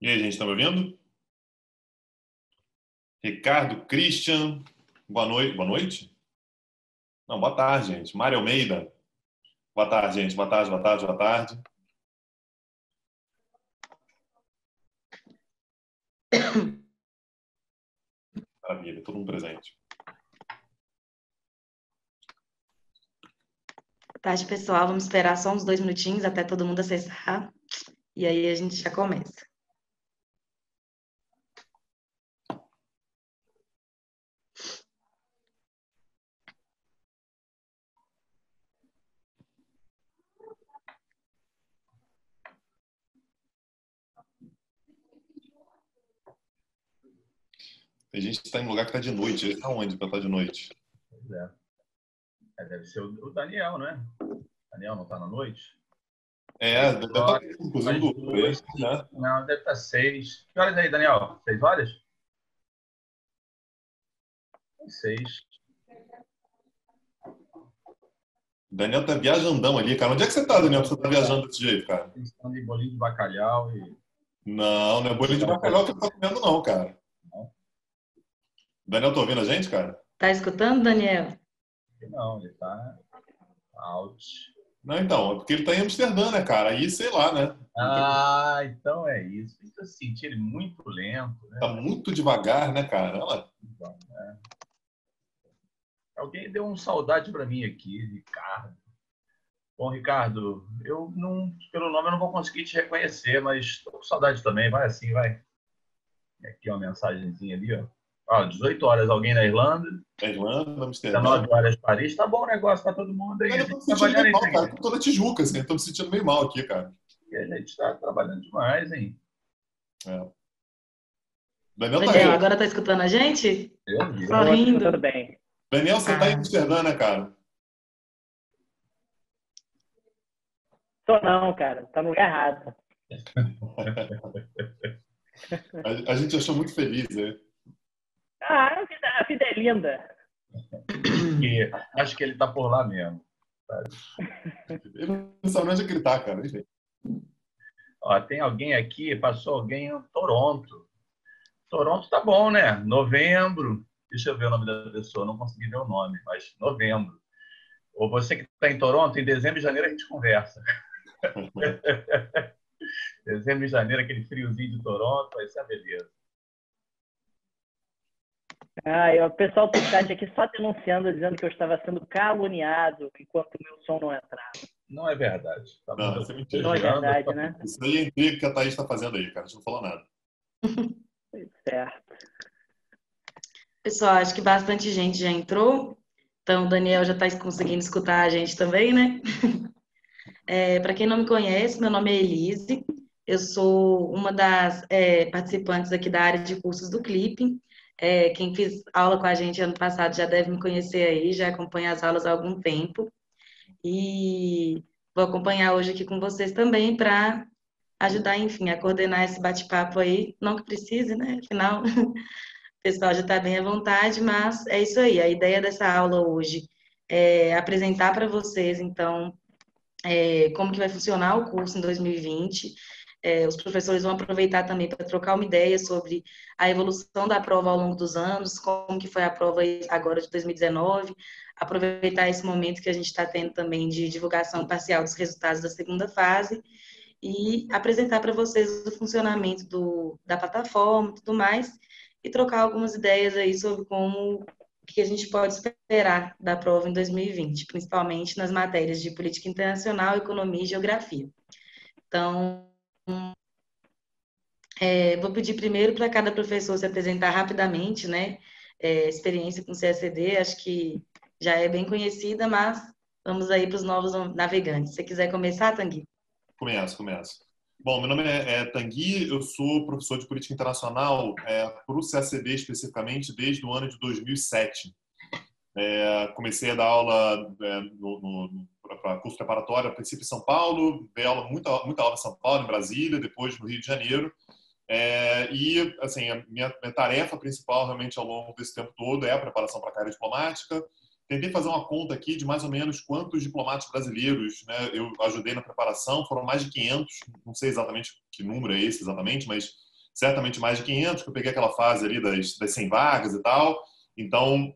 E aí, gente, tá me ouvindo? Ricardo, Christian, boa noite. Boa noite? Não, boa tarde, gente. Mário Almeida, boa tarde, gente. Boa tarde, boa tarde, boa tarde. Maravilha, todo mundo presente. Boa tarde, pessoal. Vamos esperar só uns 2 minutinhos até todo mundo acessar. E aí a gente já começa. Tem gente que está em um lugar que está de noite. Ele está onde para estar de noite? Pois é. Deve ser o Daniel, né? O Daniel não está na noite? Deve estar inclusive do duas, né? Não, deve estar 6. Que horas aí, Daniel? 6 horas? 6. Daniel tá viajandão ali, cara. Onde é que você tá, Daniel, que você tá viajando desse jeito, cara? Estão de bolinho de bacalhau e... Não, não é bolinho de bacalhau que ele tá comendo, não, cara. Não, Daniel, tá ouvindo a gente, cara? Tá escutando, Daniel? não, ele está out. Não, então, é porque ele tá em Amsterdã, né, cara? Aí, sei lá, né? Ah, então é isso. Eu senti ele muito lento, né? Tá muito devagar, né, cara? Olha lá. Alguém deu saudade para mim aqui, Ricardo. Bom, Ricardo, eu não, pelo nome eu não vou conseguir te reconhecer, mas estou com saudade também. Vai assim, vai. Aqui uma mensagenzinha ali, ó. 18 horas alguém na Irlanda, Irlanda, Amsterdã. 19 horas Paris. Tá bom o negócio para todo mundo aí. Eu tô me sentindo meio mal, cara. Eu tô na Tijuca, assim. Eu tô me sentindo meio mal aqui, cara. E a gente está trabalhando demais, hein? É. Daniel tá Daniel, aí. agora tá escutando a gente? Eu vi. Só rindo. Tudo bem. Daniel, você tá em Amsterdã, né, cara? Tô não, cara. Tá no lugar errado. A gente achou muito feliz, né? A vida é linda. E acho que ele tá por lá mesmo. Sabe? Ele não sabe onde é que ele tá, cara. Enfim. Ó, tem alguém aqui, passou alguém em Toronto. Toronto tá bom, né? Novembro. Deixa eu ver o nome da pessoa, não consegui ver o nome, mas novembro. Ou você que está em Toronto, em dezembro e janeiro a gente conversa. Dezembro e janeiro, aquele friozinho de Toronto, vai ser a beleza. O pessoal do chat aqui só denunciando, dizendo que eu estava sendo caluniado enquanto o meu som não entrava. Não é verdade. Tá Não, isso é mentira. Não é verdade, né? Isso aí é intriga que a Thaís tá fazendo aí, cara. A gente não falou nada. Certo. Pessoal, acho que bastante gente já entrou. Então, o Daniel já está conseguindo escutar a gente também, né? Para quem não me conhece, meu nome é Elise. Eu sou uma das participantes aqui da área de cursos do Clipping. Quem fez aula com a gente ano passado já deve me conhecer aí, já acompanha as aulas há algum tempo. E vou acompanhar hoje aqui com vocês também para ajudar, enfim, a coordenar esse bate-papo aí. Não que precise, né? Afinal, o pessoal já está bem à vontade, mas é isso aí. A ideia dessa aula hoje é apresentar para vocês, então, como que vai funcionar o curso em 2020. Os professores vão aproveitar também para trocar uma ideia sobre a evolução da prova ao longo dos anos, como que foi a prova agora de 2019, aproveitar esse momento que a gente está tendo também de divulgação parcial dos resultados da segunda fase e apresentar para vocês o funcionamento da plataforma e tudo mais, e trocar algumas ideias aí sobre como que a gente pode esperar da prova em 2020, principalmente nas matérias de política internacional, economia e geografia. Então, vou pedir primeiro para cada professor se apresentar rapidamente, né? Experiência com CSD, acho que já é bem conhecida, mas vamos aí para os novos navegantes. Se você quiser começar, Tanguy? Começo. Bom, meu nome é Tanguy, eu sou professor de política internacional para o CACD especificamente desde o ano de 2007. Comecei a dar aula para curso preparatório, a princípio em São Paulo, dei muita aula em São Paulo, em Brasília, depois no Rio de Janeiro. E, assim, a minha tarefa principal realmente ao longo desse tempo todo é a preparação para a carreira diplomática. Tentei fazer uma conta aqui de mais ou menos quantos diplomatas brasileiros, né, eu ajudei na preparação, foram mais de 500, não sei exatamente que número é esse exatamente, mas certamente mais de 500, que eu peguei aquela fase ali das 100 vagas e tal. Então,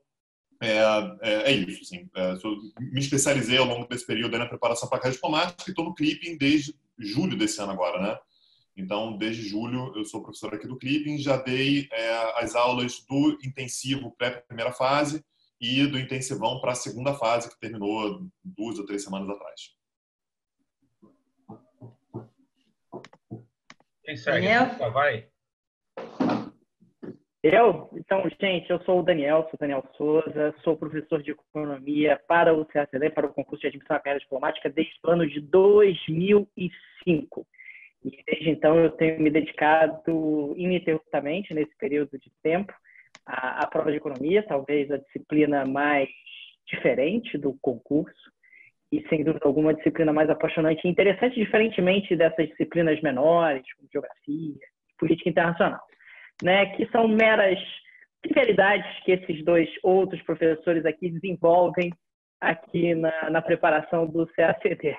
é isso. Assim, me especializei ao longo desse período aí na preparação para a carreira diplomática e estou no Clipping desde julho desse ano agora, né? Então, desde julho, eu sou professor aqui do Clipping, já dei as aulas do intensivo pré-primeira fase e do intensivão para a segunda fase, que terminou 2 ou 3 semanas atrás. Quem segue? Vai. Então, gente, eu sou o Daniel Souza, sou professor de economia para o CACD, para o concurso de admissão à carreira diplomática, desde o ano de 2005. E desde então eu tenho me dedicado ininterruptamente, nesse período de tempo, à prova de economia, talvez a disciplina mais diferente do concurso, e sem dúvida alguma a disciplina mais apaixonante e interessante, diferentemente dessas disciplinas menores, como geografia, política internacional, né, que são meras trivialidades que esses dois outros professores aqui desenvolvem aqui na preparação do CACD.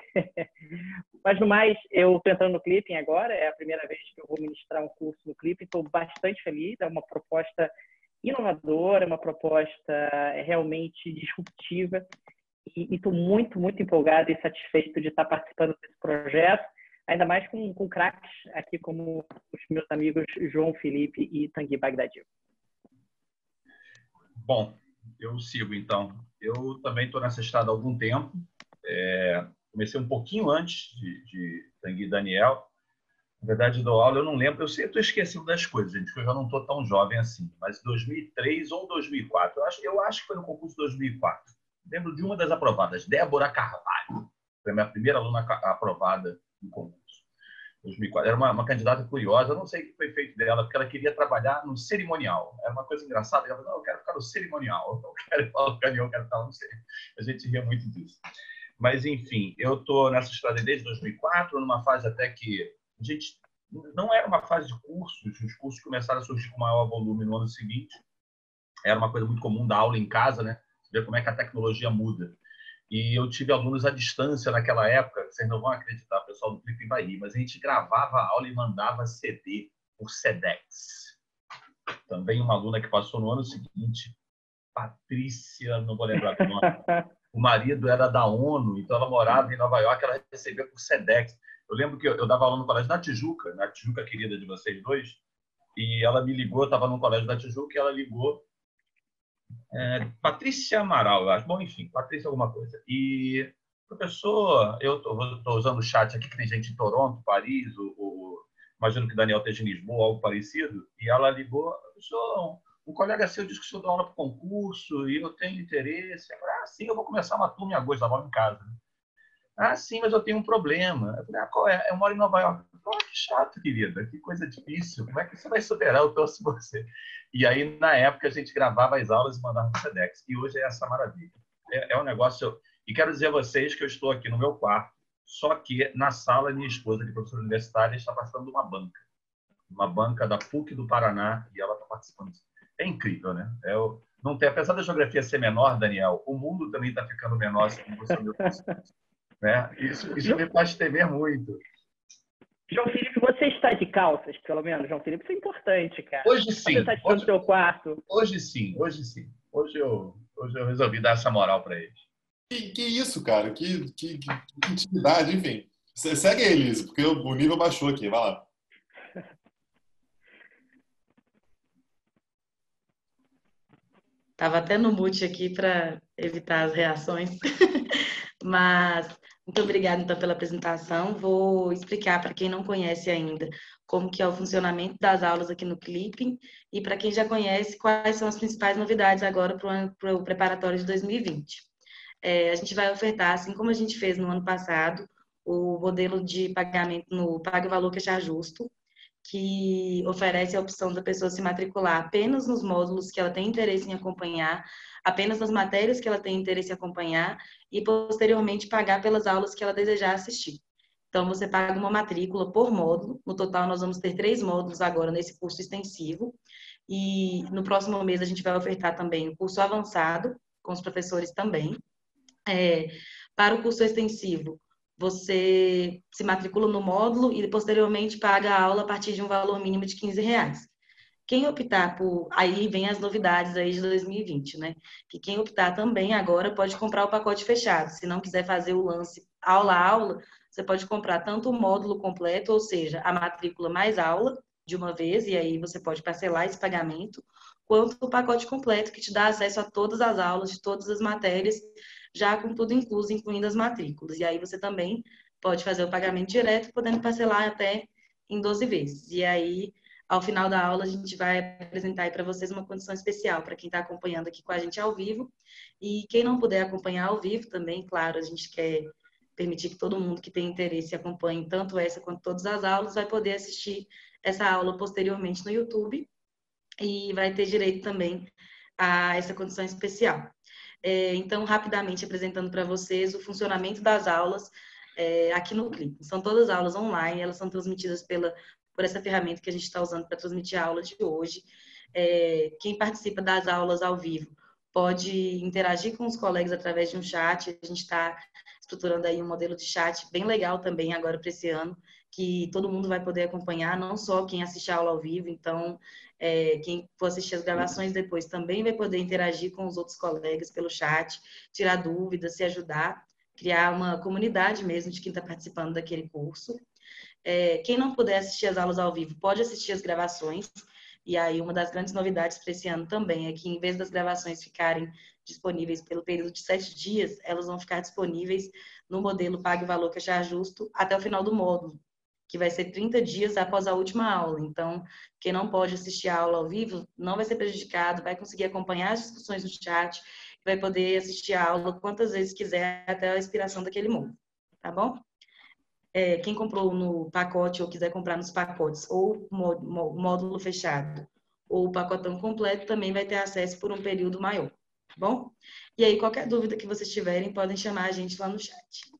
Mas, no mais, eu estou entrando no Clipping agora, é a primeira vez que eu vou ministrar um curso no Clipping, estou bastante feliz, é uma proposta inovadora, uma proposta realmente disruptiva, e estou muito, muito empolgado e satisfeito de estar participando desse projeto, ainda mais com craques aqui como os meus amigos João Felipe e Tanguy Bagdadi. Bom, eu sigo, então. Eu também estou nessa estrada há algum tempo. Comecei um pouquinho antes de Tanguy e Daniel. Na verdade, dou aula, eu não lembro. Eu estou esquecendo das coisas, gente, porque eu já não estou tão jovem assim. Mas 2003 ou 2004. Eu acho que foi no concurso de 2004. Lembro de uma das aprovadas, Débora Carvalho. Foi a minha primeira aluna aprovada no concurso. 2004. Era uma candidata curiosa, eu não sei o que foi feito dela, porque ela queria trabalhar no cerimonial. Era uma coisa engraçada. Ela falou, não, eu quero ficar no cerimonial, eu não quero falar no canhão, eu quero ficar no cerimonial. A gente ria muito disso. Mas, enfim, eu estou nessa estrada desde 2004, numa fase até que a gente não era uma fase de cursos, os cursos começaram a surgir com maior volume no ano seguinte. Era uma coisa muito comum dar aula em casa, né? Ver como é que a tecnologia muda. E eu tive alunos à distância naquela época, vocês não vão acreditar, o pessoal do Clipping vai rir, mas a gente gravava a aula e mandava CD por Sedex. Também uma aluna que passou no ano seguinte, Patrícia, não vou lembrar o nome, o marido era da ONU, então ela morava em Nova York, ela recebia por Sedex. Eu lembro que eu dava aula no colégio da Tijuca, na Tijuca querida de vocês dois, e ela me ligou, eu estava no colégio da Tijuca, e ela ligou, Patrícia Amaral, eu acho. Bom, enfim, Patrícia alguma coisa. E, professor, eu estou usando o chat aqui, que tem gente em Toronto, Paris, imagino que o Daniel esteja em Lisboa, algo parecido, e ela ligou, professor, um colega seu disse que o senhor dá aula para o concurso e eu tenho interesse. Eu falei, sim, eu vou começar uma turma em agosto, da aula em casa. Sim, mas eu tenho um problema. Eu falei, qual é? Eu moro em Nova York. Que chato, querida, que coisa difícil. Como é que você vai superar? Eu torço você. E aí, na época, a gente gravava as aulas e mandava para o Sedex. E hoje é essa maravilha. É um negócio... E quero dizer a vocês que eu estou aqui no meu quarto, só que na sala, minha esposa, que é professora universitária, está participando de uma banca. Uma banca da PUC do Paraná, e ela está participando disso. É incrível, né? Não tem, apesar da geografia ser menor, Daniel, o mundo também está ficando menor, como você me disse, né? Isso me faz temer muito. João Felipe, você está de calças, pelo menos, João Felipe? Isso é importante, cara. Hoje sim. Você está no seu quarto? Hoje sim. Hoje eu resolvi dar essa moral para eles. Que isso, cara? Que intimidade, enfim. Segue aí, Elise, porque o nível baixou aqui. Vai lá. Estava até no mute aqui para evitar as reações. Mas muito obrigada, então, pela apresentação. Vou explicar para quem não conhece ainda como que é o funcionamento das aulas aqui no Clipping e para quem já conhece, quais são as principais novidades agora para o preparatório de 2020. A gente vai ofertar, assim como a gente fez no ano passado, o modelo de pagamento no Pague o Valor que achar justo, que oferece a opção da pessoa se matricular apenas nos módulos que ela tem interesse em acompanhar, apenas nas matérias que ela tem interesse em acompanhar e, posteriormente, pagar pelas aulas que ela desejar assistir. Então, você paga uma matrícula por módulo. No total, nós vamos ter 3 módulos agora nesse curso extensivo. E no próximo mês, a gente vai ofertar também o curso avançado, com os professores também. Para o curso extensivo, você se matricula no módulo e posteriormente paga a aula a partir de um valor mínimo de R$ 15. Quem optar por... Aí vem as novidades aí de 2020, né? Que quem optar também agora pode comprar o pacote fechado. Se não quiser fazer o lance aula a aula, você pode comprar tanto o módulo completo, ou seja, a matrícula mais aula de uma vez, e aí você pode parcelar esse pagamento, quanto o pacote completo, que te dá acesso a todas as aulas de todas as matérias, já com tudo incluso, incluindo as matrículas. E aí você também pode fazer o pagamento direto, podendo parcelar até em 12 vezes. E aí, ao final da aula, a gente vai apresentar aí para vocês uma condição especial para quem está acompanhando aqui com a gente ao vivo. E quem não puder acompanhar ao vivo também, claro, a gente quer permitir que todo mundo que tem interesse acompanhe tanto essa quanto todas as aulas, vai poder assistir essa aula posteriormente no YouTube e vai ter direito também a essa condição especial. Então, rapidamente apresentando para vocês o funcionamento das aulas aqui no Clipe. São todas aulas online, elas são transmitidas por essa ferramenta que a gente está usando para transmitir a aula de hoje. Quem participa das aulas ao vivo pode interagir com os colegas através de um chat. A gente está estruturando aí um modelo de chat bem legal também agora para esse ano, que todo mundo vai poder acompanhar, não só quem assiste a aula ao vivo. Então, quem for assistir as gravações depois também vai poder interagir com os outros colegas pelo chat, tirar dúvidas, se ajudar, criar uma comunidade mesmo de quem está participando daquele curso. Quem não puder assistir as aulas ao vivo pode assistir as gravações. E aí, uma das grandes novidades para esse ano também é que, em vez das gravações ficarem disponíveis pelo período de 7 dias, elas vão ficar disponíveis no modelo Pague o Valor que achar justo até o final do módulo, que vai ser 30 dias após a última aula. Então, quem não pode assistir a aula ao vivo não vai ser prejudicado, vai conseguir acompanhar as discussões no chat, vai poder assistir a aula quantas vezes quiser até a expiração daquele módulo, tá bom? Quem comprou no pacote ou quiser comprar nos pacotes, ou módulo fechado, ou o pacotão completo, também vai ter acesso por um período maior, tá bom? E aí, qualquer dúvida que vocês tiverem, podem chamar a gente lá no chat.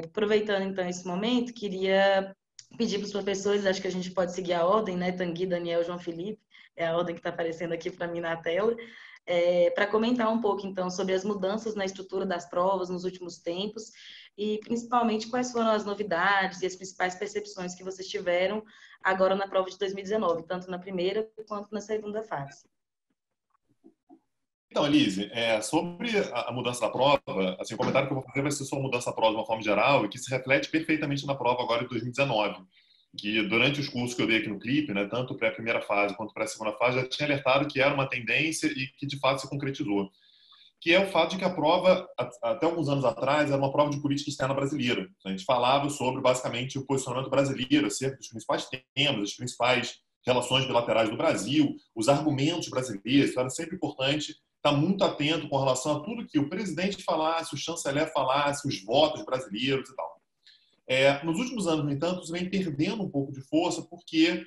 Aproveitando, então, esse momento, queria pedir para os professores, acho que a gente pode seguir a ordem, né? Tanguy, Daniel, João Felipe, é a ordem que está aparecendo aqui para mim na tela, para comentar um pouco, então, sobre as mudanças na estrutura das provas nos últimos tempos e, principalmente, quais foram as novidades e as principais percepções que vocês tiveram agora na prova de 2019, tanto na primeira quanto na segunda fase. Então, Elise, sobre a mudança da prova, assim, o comentário que eu vou fazer vai ser sobre a mudança da prova de uma forma geral e que se reflete perfeitamente na prova agora de 2019, que durante os cursos que eu dei aqui no Clipe, né, tanto para a primeira fase quanto para a segunda fase, já tinha alertado que era uma tendência e que de fato se concretizou, que é o fato de que a prova, até alguns anos atrás, era uma prova de política externa brasileira. A gente falava sobre, basicamente, o posicionamento brasileiro acerca dos principais temas, as principais relações bilaterais do Brasil, os argumentos brasileiros. Então, era sempre importante estar muito atento com relação a tudo que o presidente falasse, o chanceler falasse, os votos brasileiros e tal. Nos últimos anos, no entanto, isso vem perdendo um pouco de força porque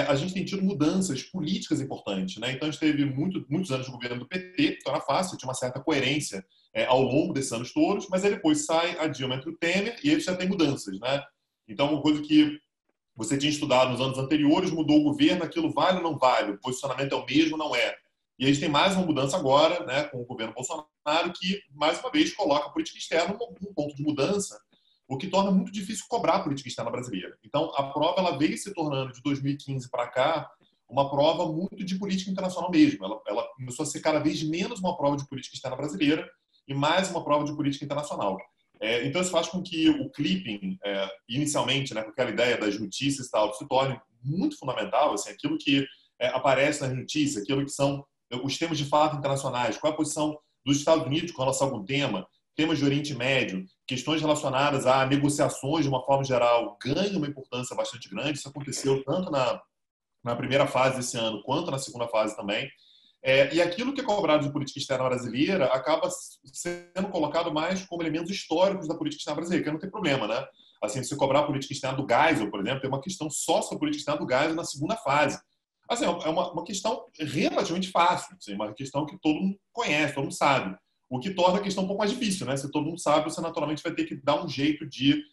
a gente tem tido mudanças políticas importantes, né? Então, a gente teve muitos anos de governo do PT, então era fácil, tinha uma certa coerência ao longo desses anos todos, mas aí depois sai a Dilma entre o Temer e aí já tem mudanças, né? Então, uma coisa que você tinha estudado nos anos anteriores, mudou o governo, aquilo vale ou não vale? O posicionamento é o mesmo ou não é? E a gente tem mais uma mudança agora, né, com o governo Bolsonaro, que, mais uma vez, coloca a política externa num ponto de mudança, o que torna muito difícil cobrar a política externa brasileira. Então, a prova ela veio se tornando, de 2015 para cá, uma prova muito de política internacional mesmo. Ela começou a ser cada vez menos uma prova de política externa brasileira e mais uma prova de política internacional. Então, isso faz com que o clipping, inicialmente, né, com aquela ideia das notícias e tal, se torne muito fundamental, assim, aquilo que aparece nas notícias, aquilo que são os temas de fato internacionais, qual é a posição dos Estados Unidos com relação a algum tema, temas de Oriente Médio, questões relacionadas a negociações de uma forma geral, ganham uma importância bastante grande. Isso aconteceu tanto na primeira fase desse ano quanto na segunda fase também. E aquilo que é cobrado de política externa brasileira acaba sendo colocado mais como elementos históricos da política externa brasileira, que não tem problema, né? Assim, se cobrar a política externa do Geisel, por exemplo, tem uma questão só sobre a política externa do Geisel na segunda fase. Assim, é uma questão relativamente fácil, assim, uma questão que todo mundo conhece, todo mundo sabe. O que torna a questão um pouco mais difícil, né? Se todo mundo sabe, você naturalmente vai ter que dar um jeito de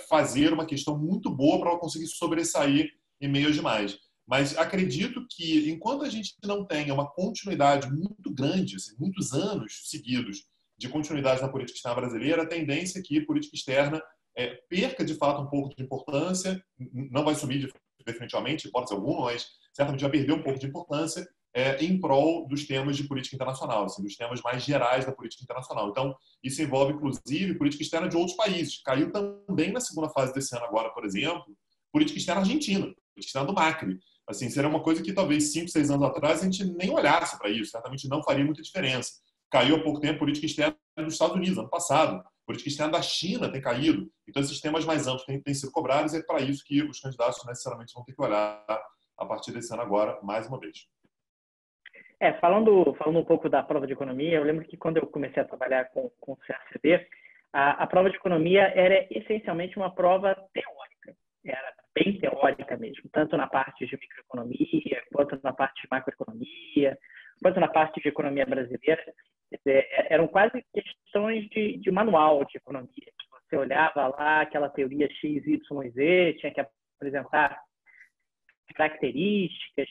fazer uma questão muito boa para ela conseguir sobressair em meio aos demais. Mas acredito que, enquanto a gente não tenha uma continuidade muito grande, assim, muitos anos seguidos, de continuidade na política externa brasileira, a tendência é que a política externa perca, de fato, um pouco de importância, não vai subir definitivamente, hipótese alguma, mas certamente vai perder um pouco de importância em prol dos temas de política internacional, assim, dos temas mais gerais da política internacional. Então, isso envolve, inclusive, política externa de outros países. Caiu também na segunda fase desse ano agora, por exemplo, política externa argentina, política externa do Macri. Assim, seria uma coisa que talvez 5, 6 anos atrás a gente nem olhasse para isso, certamente não faria muita diferença. Caiu há pouco tempo a política externa dos Estados Unidos, ano passado. A política externa da China tem caído. Então, esses temas mais amplos têm sido cobrados e é para isso que os candidatos necessariamente vão ter que olhar a partir desse ano agora, mais uma vez. Falando um pouco da prova de economia, eu lembro que quando eu comecei a trabalhar com o CACB, a prova de economia era essencialmente uma prova teórica. Era bem teórica mesmo, tanto na parte de microeconomia, quanto na parte de macroeconomia, quanto na parte de economia brasileira. Eram quase questões de manual de economia. Você olhava lá aquela teoria X, Y, Z, tinha que apresentar características,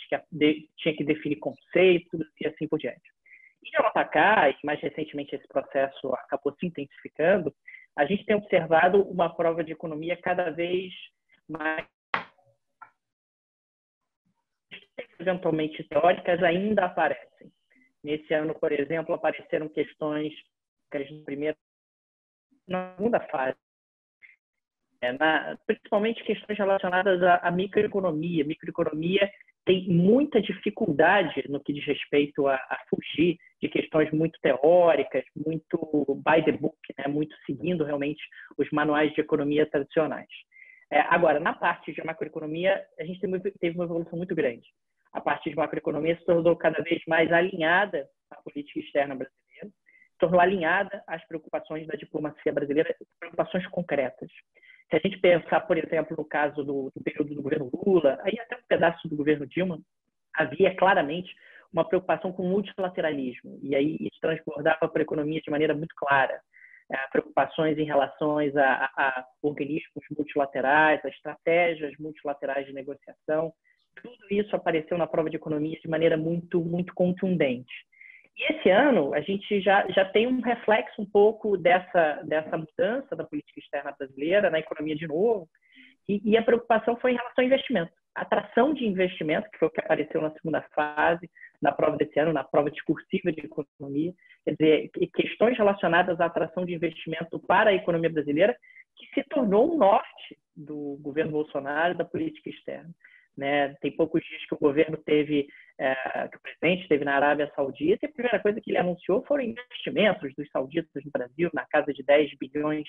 tinha que definir conceitos e assim por diante. E ao atacar, e mais recentemente esse processo acabou se intensificando, a gente tem observado uma prova de economia cada vez mais eventualmente teóricas ainda aparecem. Nesse ano, por exemplo, apareceram questões na segunda fase, principalmente questões relacionadas à microeconomia. Microeconomia tem muita dificuldade no que diz respeito a fugir de questões muito teóricas, muito by the book, né? Muito seguindo realmente os manuais de economia tradicionais. Agora, na parte de macroeconomia, a gente teve uma evolução muito grande. A parte de macroeconomia se tornou cada vez mais alinhada à política externa brasileira, se tornou alinhada às preocupações da diplomacia brasileira, preocupações concretas. Se a gente pensar, por exemplo, no caso do período do governo Lula, aí até um pedaço do governo Dilma, havia claramente uma preocupação com o multilateralismo, e aí isso transbordava para a economia de maneira muito clara. Preocupações em relação a organismos multilaterais, a estratégias multilaterais de negociação, tudo isso apareceu na prova de economia de maneira muito, muito contundente. E esse ano, a gente já tem um reflexo um pouco dessa mudança da política externa brasileira na economia de novo, e a preocupação foi em relação ao investimento. A atração de investimento, que foi o que apareceu na segunda fase, na prova desse ano, na prova discursiva de economia, quer dizer, questões relacionadas à atração de investimento para a economia brasileira, que se tornou um norte do governo Bolsonaro e da política externa. Né? Tem poucos dias que o governo que o presidente esteve na Arábia Saudita, e a primeira coisa que ele anunciou foram investimentos dos sauditas no Brasil, na casa de 10 bilhões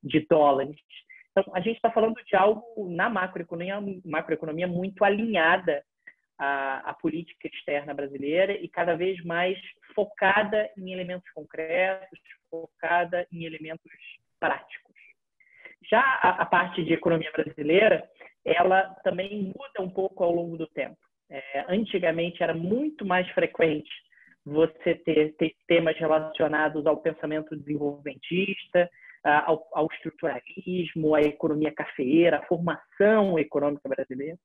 de dólares. Então, a gente está falando de algo na macroeconomia muito alinhada à política externa brasileira e cada vez mais focada em elementos concretos, focada em elementos práticos. Já a parte de economia brasileira, ela também muda um pouco ao longo do tempo. Antigamente era muito mais frequente você ter temas relacionados ao pensamento desenvolvimentista, ao estruturalismo, à economia cafeeira, à formação econômica brasileira.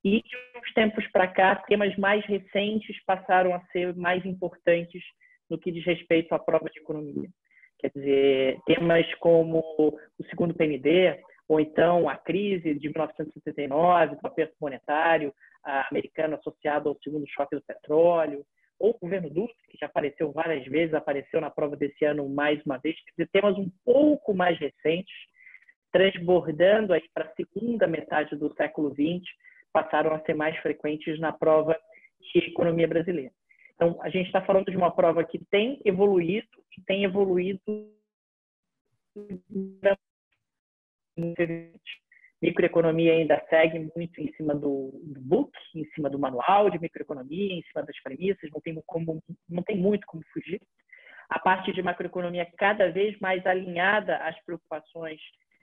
E de uns tempos para cá, temas mais recentes passaram a ser mais importantes no que diz respeito à prova de economia. Quer dizer, temas como o segundo PND, ou então a crise de 1979, do aperto monetário americano associado ao segundo choque do petróleo, ou o governo Lula, que já apareceu várias vezes, apareceu na prova desse ano mais uma vez, quer dizer, temas um pouco mais recentes, transbordando aí para a segunda metade do século XX, passaram a ser mais frequentes na prova de economia brasileira. Então, a gente está falando de uma prova que tem evoluído e tem evoluído. Microeconomia ainda segue muito em cima do book, em cima do manual de microeconomia, em cima das premissas, não tem muito como fugir. A parte de macroeconomia cada vez mais alinhada às preocupações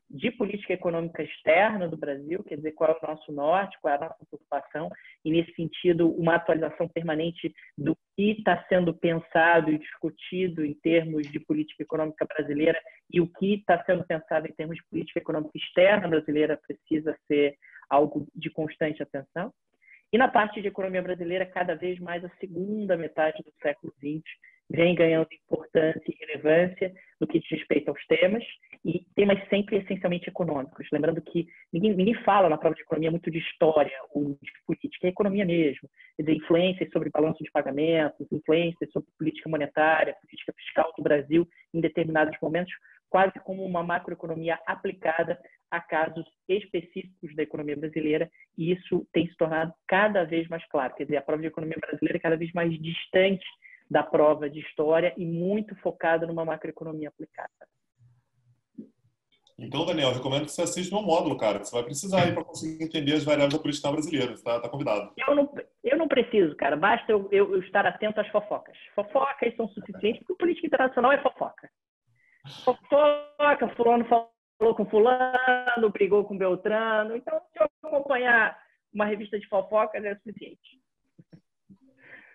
de política econômica externa do Brasil, quer dizer, qual é o nosso norte, qual é a nossa preocupação, e nesse sentido, uma atualização permanente do que está sendo pensado e discutido em termos de política econômica brasileira e o que está sendo pensado em termos de política econômica externa brasileira precisa ser algo de constante atenção. E na parte de economia brasileira, cada vez mais a segunda metade do século XX vem ganhando importância e relevância no que diz respeito aos temas, e temas sempre essencialmente econômicos. Lembrando que ninguém fala na prova de economia muito de história ou de política, é economia mesmo. Quer dizer, influências sobre balanço de pagamentos, influências sobre política monetária, política fiscal do Brasil em determinados momentos, quase como uma macroeconomia aplicada a casos específicos da economia brasileira, e isso tem se tornado cada vez mais claro. Quer dizer, a prova de economia brasileira é cada vez mais distante da prova de história e muito focada numa macroeconomia aplicada. Então, Daniel, eu recomendo que você assista meu módulo, cara, que você vai precisar aí para conseguir entender as variáveis da política brasileira. Você tá convidado. Eu não preciso, cara. Basta eu estar atento às fofocas. Fofocas são suficientes, porque política internacional é fofoca. Fofoca, fulano falou com fulano, brigou com Beltrano. Então, se eu acompanhar uma revista de fofocas, é suficiente.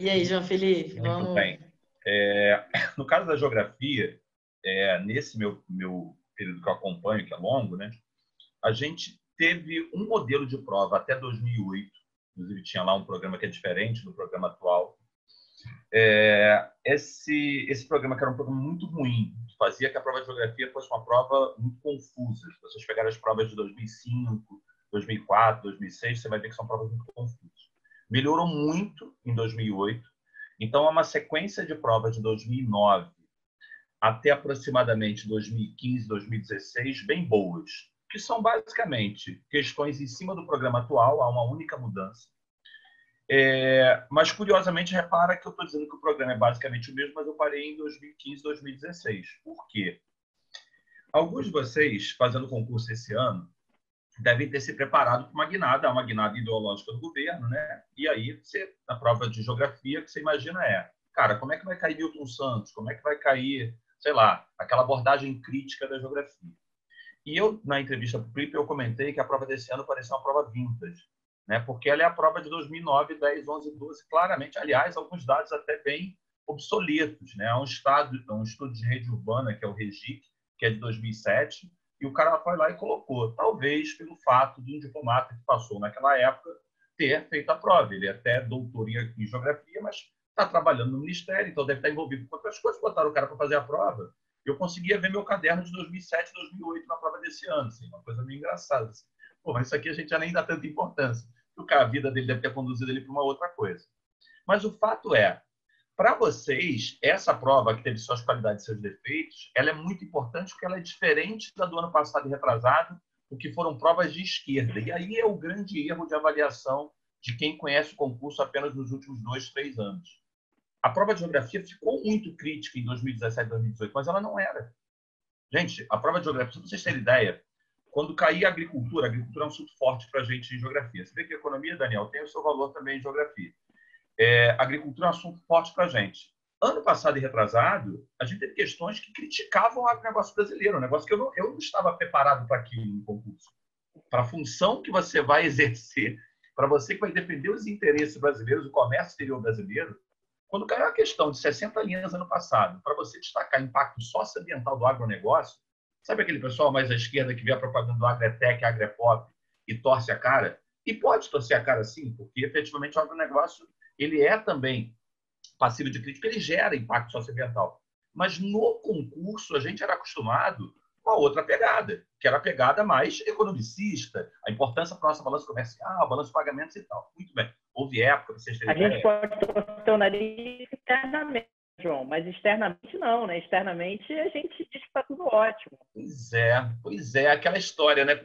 E aí, João Felipe? Muito bem. No caso da geografia, nesse meu período que eu acompanho, que é longo, né, a gente teve um modelo de prova até 2008, inclusive tinha lá um programa que é diferente do programa atual. Esse programa, que era um programa muito ruim, fazia que a prova de geografia fosse uma prova muito confusa. Se vocês pegarem as provas de 2005, 2004, 2006, você vai ver que são provas muito confusas. Melhorou muito em 2008, então há uma sequência de provas de 2009 até aproximadamente 2015, 2016, bem boas, que são basicamente questões em cima do programa atual, há uma única mudança. Mas, curiosamente, repara que eu estou dizendo que o programa é basicamente o mesmo, mas eu parei em 2015, 2016. Por quê? Alguns de vocês, fazendo concurso esse ano, devem ter se preparado para uma guinada ideológica do governo, né? E aí, na prova de geografia, o que você imagina cara, como é que vai cair Milton Santos? Como é que vai cair, sei lá, aquela abordagem crítica da geografia? E eu, na entrevista para o Clipe, eu comentei que a prova desse ano parecia uma prova vintage, né? Porque ela é a prova de 2009, 10, 11, 12, claramente, aliás, alguns dados até bem obsoletos, né? Há um estudo de rede urbana, que é o REGIC, que é de 2007, e o cara foi lá e colocou, talvez pelo fato de um diplomata que passou naquela época ter feito a prova. Ele é até doutor em geografia, mas está trabalhando no Ministério, então deve estar envolvido com outras coisas. Botaram o cara para fazer a prova. Eu conseguia ver meu caderno de 2007, 2008 na prova desse ano. Assim, uma coisa meio engraçada. Assim. Pô, mas isso aqui a gente já nem dá tanta importância. Porque a vida dele deve ter conduzido ele para uma outra coisa. Mas o fato para vocês, essa prova, que teve suas qualidades e seus defeitos, ela é muito importante porque ela é diferente da do ano passado e retrasado, o que foram provas de esquerda. E aí é o grande erro de avaliação de quem conhece o concurso apenas nos últimos 2, 3 anos. A prova de geografia ficou muito crítica em 2017, 2018, mas ela não era. Gente, a prova de geografia, para vocês terem ideia, quando caía a agricultura é um assunto forte para a gente em geografia. Você vê que a economia, Daniel, tem o seu valor também em geografia. Agricultura é um assunto forte para a gente. Ano passado e retrasado, a gente teve questões que criticavam o agronegócio brasileiro, um negócio que eu não estava preparado para aquilo no concurso. Para a função que você vai exercer, para você que vai defender os interesses brasileiros, o comércio exterior brasileiro, quando caiu a questão de 60 linhas ano passado, para você destacar impacto socioambiental do agronegócio, sabe aquele pessoal mais à esquerda que vê a propaganda do Agretec, Agrepop e torce a cara? E pode torcer a cara sim, porque efetivamente o agronegócio ele é também passivo de crítica, ele gera impacto socioambiental. Mas no concurso a gente era acostumado com a outra pegada, que era a pegada mais economicista, a importância para a nossa balança comercial, balanço de pagamentos e tal. Muito bem. Houve época, vocês terem ideia. A gente pode torcer o nariz internamente, João, mas externamente não, né? Externamente a gente diz que está tudo ótimo. Pois é, aquela história, né?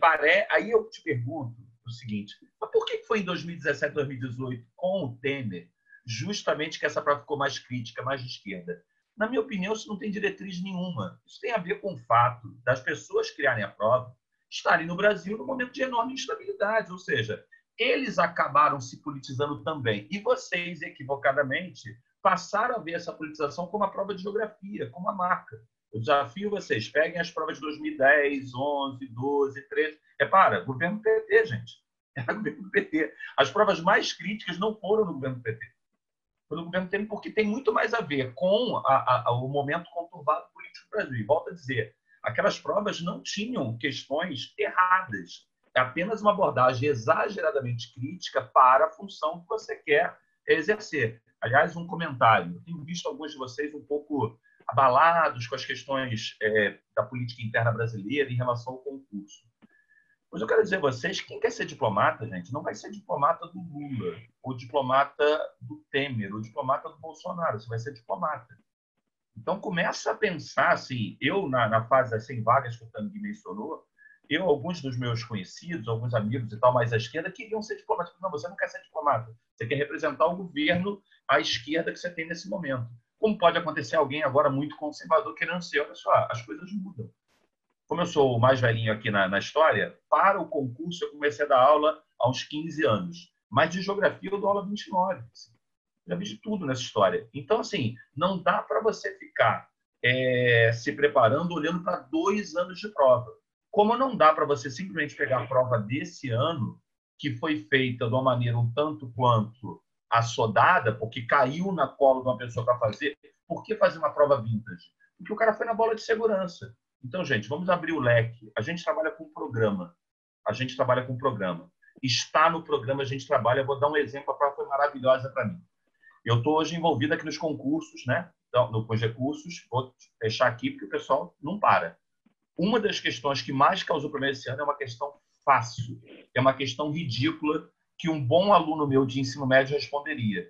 Aí eu te pergunto o seguinte, mas por que foi em 2017, 2018, com o Temer, justamente que essa prova ficou mais crítica, mais de esquerda? Na minha opinião, isso não tem diretriz nenhuma. Isso tem a ver com o fato das pessoas criarem a prova estarem no Brasil num momento de enorme instabilidade, ou seja, eles acabaram se politizando também. E vocês, equivocadamente, passaram a ver essa politização como a prova de geografia, como a marca. Eu desafio vocês, peguem as provas de 2010, 11, 12, 13. Repara, governo PT, gente. Era governo PT. As provas mais críticas não foram no governo PT. Foi no governo Temer, porque tem muito mais a ver com o momento conturbado político do Brasil. E volto a dizer, aquelas provas não tinham questões erradas. É apenas uma abordagem exageradamente crítica para a função que você quer exercer. Aliás, um comentário. Eu tenho visto alguns de vocês um pouco abalados com as questões da política interna brasileira em relação ao concurso. Mas eu quero dizer a vocês, quem quer ser diplomata, gente, não vai ser diplomata do Lula, ou diplomata do Temer, ou diplomata do Bolsonaro, você vai ser diplomata. Então, começa a pensar, assim, eu, na fase das 100 vagas que o Tanguy mencionou, alguns dos meus conhecidos, alguns amigos e tal, mais à esquerda, queriam ser diplomatas. Não, você não quer ser diplomata. Você quer representar o governo à esquerda que você tem nesse momento. Como pode acontecer alguém agora muito conservador querendo ser? Olha só, as coisas mudam. Como eu sou o mais velhinho aqui na história, para o concurso eu comecei a dar aula há uns 15 anos. Mas de geografia eu dou aula há 29. Assim. Já vi de tudo nessa história. Então, assim, não dá para você ficar se preparando olhando para 2 anos de prova. Como não dá para você simplesmente pegar a prova desse ano, que foi feita de uma maneira um tanto quanto assodada, porque caiu na cola de uma pessoa para fazer, por que fazer uma prova vintage? Porque o cara foi na bola de segurança. Então, gente, vamos abrir o leque. A gente trabalha com programa. Está no programa, a gente trabalha. Vou dar um exemplo, a prova foi maravilhosa para mim. Eu estou hoje envolvido aqui nos concursos, né? Então, nos recursos. Vou fechar aqui, porque o pessoal não para. Uma das questões que mais causou problema esse ano é uma questão fácil. É uma questão ridícula que um bom aluno meu de ensino médio responderia.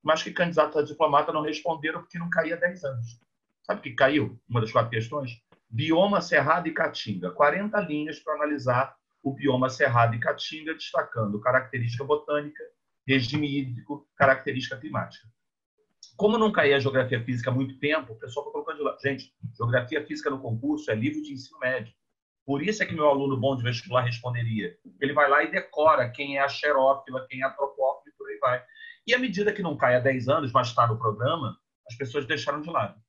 Mas que candidatos a diplomata não responderam porque não caía há 10 anos. Sabe o que caiu? Uma das 4 questões? Bioma Cerrado e Caatinga. 40 linhas para analisar o bioma Cerrado e Caatinga, destacando característica botânica, regime hídrico, característica climática. Como não caía a geografia física há muito tempo, o pessoal está colocando de lado. Gente, geografia física no concurso é livro de ensino médio. Por isso é que meu aluno bom de vestibular responderia. Ele vai lá e decora quem é a xerófila, quem é a tropófila e por aí vai. E à medida que não cai há 10 anos, mas está no programa, as pessoas deixaram de lado.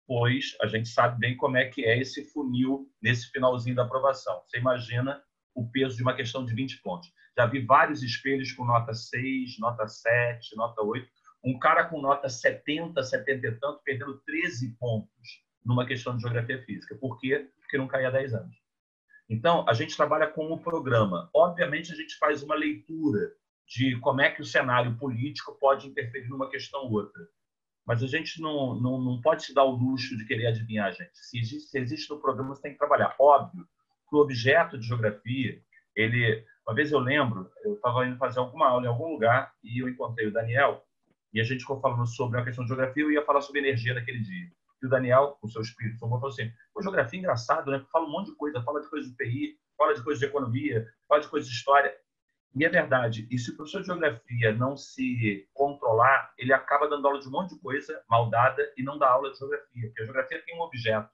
Pois a gente sabe bem como é que é esse funil nesse finalzinho da aprovação. Você imagina o peso de uma questão de 20 pontos. Já vi vários espelhos com nota 6, nota 7, nota 8. Um cara com nota 70, 70 e tanto, perdendo 13 pontos numa questão de geografia física. Por quê? Porque não caía há 10 anos. Então, a gente trabalha com o programa. Obviamente, a gente faz uma leitura de como é que o cenário político pode interferir numa questão ou outra. Mas a gente não pode se dar o luxo de querer adivinhar, gente. Se existe no programa, você tem que trabalhar. Óbvio que o objeto de geografia, uma vez eu lembro, eu estava indo fazer alguma aula em algum lugar e eu encontrei o Daniel e a gente ficou falando sobre a questão de geografia e eu ia falar sobre energia naquele dia. E o Daniel, com o seu espírito, falou assim, geografia é engraçado, né? Fala um monte de coisa, fala de coisas de TI, fala de coisas de economia, fala de coisas de história. E é verdade. E se o professor de geografia não se controlar, ele acaba dando aula de um monte de coisa mal dada e não dá aula de geografia. Porque a geografia tem um objeto.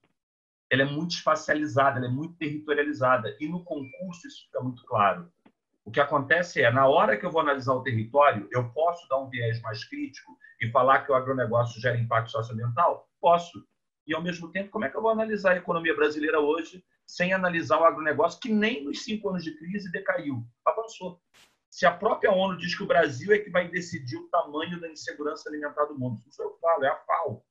Ela é muito espacializada, ela é muito territorializada. E no concurso isso fica muito claro. O que acontece é, na hora que eu vou analisar o território, eu posso dar um viés mais crítico e falar que o agronegócio gera impacto socioambiental? Posso. E, ao mesmo tempo, como é que eu vou analisar a economia brasileira hoje sem analisar o agronegócio, que nem nos 5 anos de crise decaiu, avançou. Se a própria ONU diz que o Brasil é que vai decidir o tamanho da insegurança alimentar do mundo, isso eu falo, é a FAO.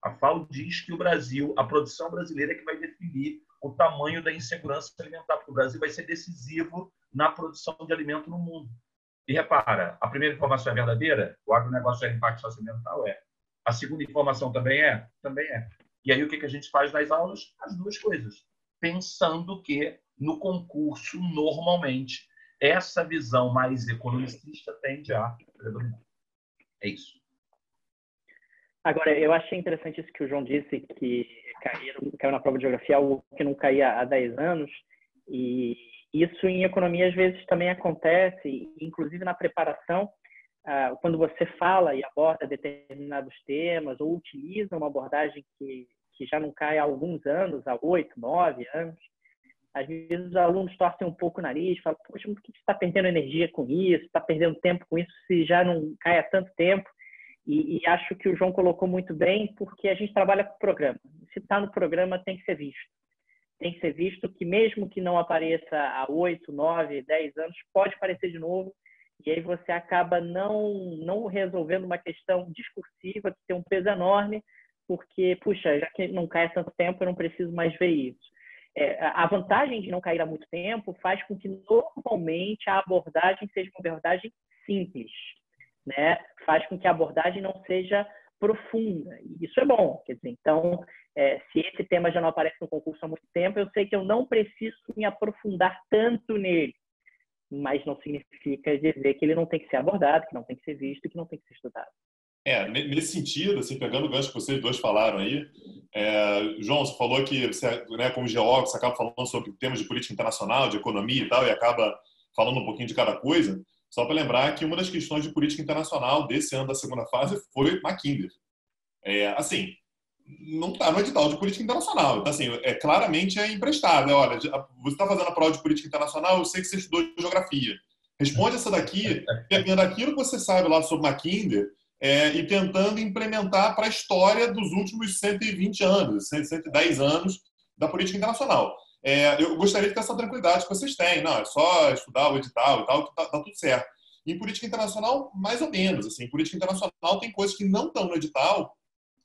A FAO diz que o Brasil, a produção brasileira é que vai definir o tamanho da insegurança alimentar, porque o Brasil vai ser decisivo na produção de alimento no mundo. E repara, a primeira informação é verdadeira? O agronegócio é impacto socioambiental? É. A segunda informação também é? Também é. E aí o que a gente faz nas aulas? As duas coisas. Pensando que no concurso, normalmente, essa visão mais economicista tende a predominar. É isso. Agora, eu achei interessante isso que o João disse, que caiu na prova de geografia, algo que não caía há 10 anos. E isso em economia, às vezes, também acontece, inclusive na preparação, quando você fala e aborda determinados temas ou utiliza uma abordagem que já não cai há alguns anos, há 8, 9 anos, às vezes os alunos torcem um pouco o nariz, falam, poxa, por que você está perdendo energia com isso? Está perdendo tempo com isso se já não cai há tanto tempo? E acho que o João colocou muito bem, porque a gente trabalha com o programa. Se está no programa, tem que ser visto. Tem que ser visto que mesmo que não apareça há 8, 9, 10 anos, pode aparecer de novo, e aí você acaba não resolvendo uma questão discursiva que tem um peso enorme, porque, puxa, já que não cai há tanto tempo, eu não preciso mais ver isso. A vantagem de não cair há muito tempo faz com que, normalmente, a abordagem seja uma abordagem simples, né? faz com que a abordagem não seja profunda. E isso é bom. Quer dizer, então, se esse tema já não aparece no concurso há muito tempo, eu sei que eu não preciso me aprofundar tanto nele. Mas não significa dizer que ele não tem que ser abordado, que não tem que ser visto, que não tem que ser estudado. Nesse sentido, assim, pegando o gancho que vocês dois falaram aí, João, você falou que você, né, como geógrafo, você acaba falando sobre temas de política internacional, de economia e tal, e acaba falando um pouquinho de cada coisa. Só para lembrar que uma das questões de política internacional desse ano da segunda fase foi Mackinder. Assim, não está no edital de política internacional. Então, assim, claramente é emprestado. Olha, você está fazendo a prova de política internacional, eu sei que você estudou geografia. Responde essa daqui, pegando aquilo que você sabe lá sobre Mackinder, e tentando implementar para a história dos últimos 120 anos, 110 anos da política internacional. Eu gostaria de ter essa tranquilidade que vocês têm. Não, é só estudar o edital e tal, que tá tudo certo. Em política internacional, mais ou menos. Assim, em política internacional tem coisas que não estão no edital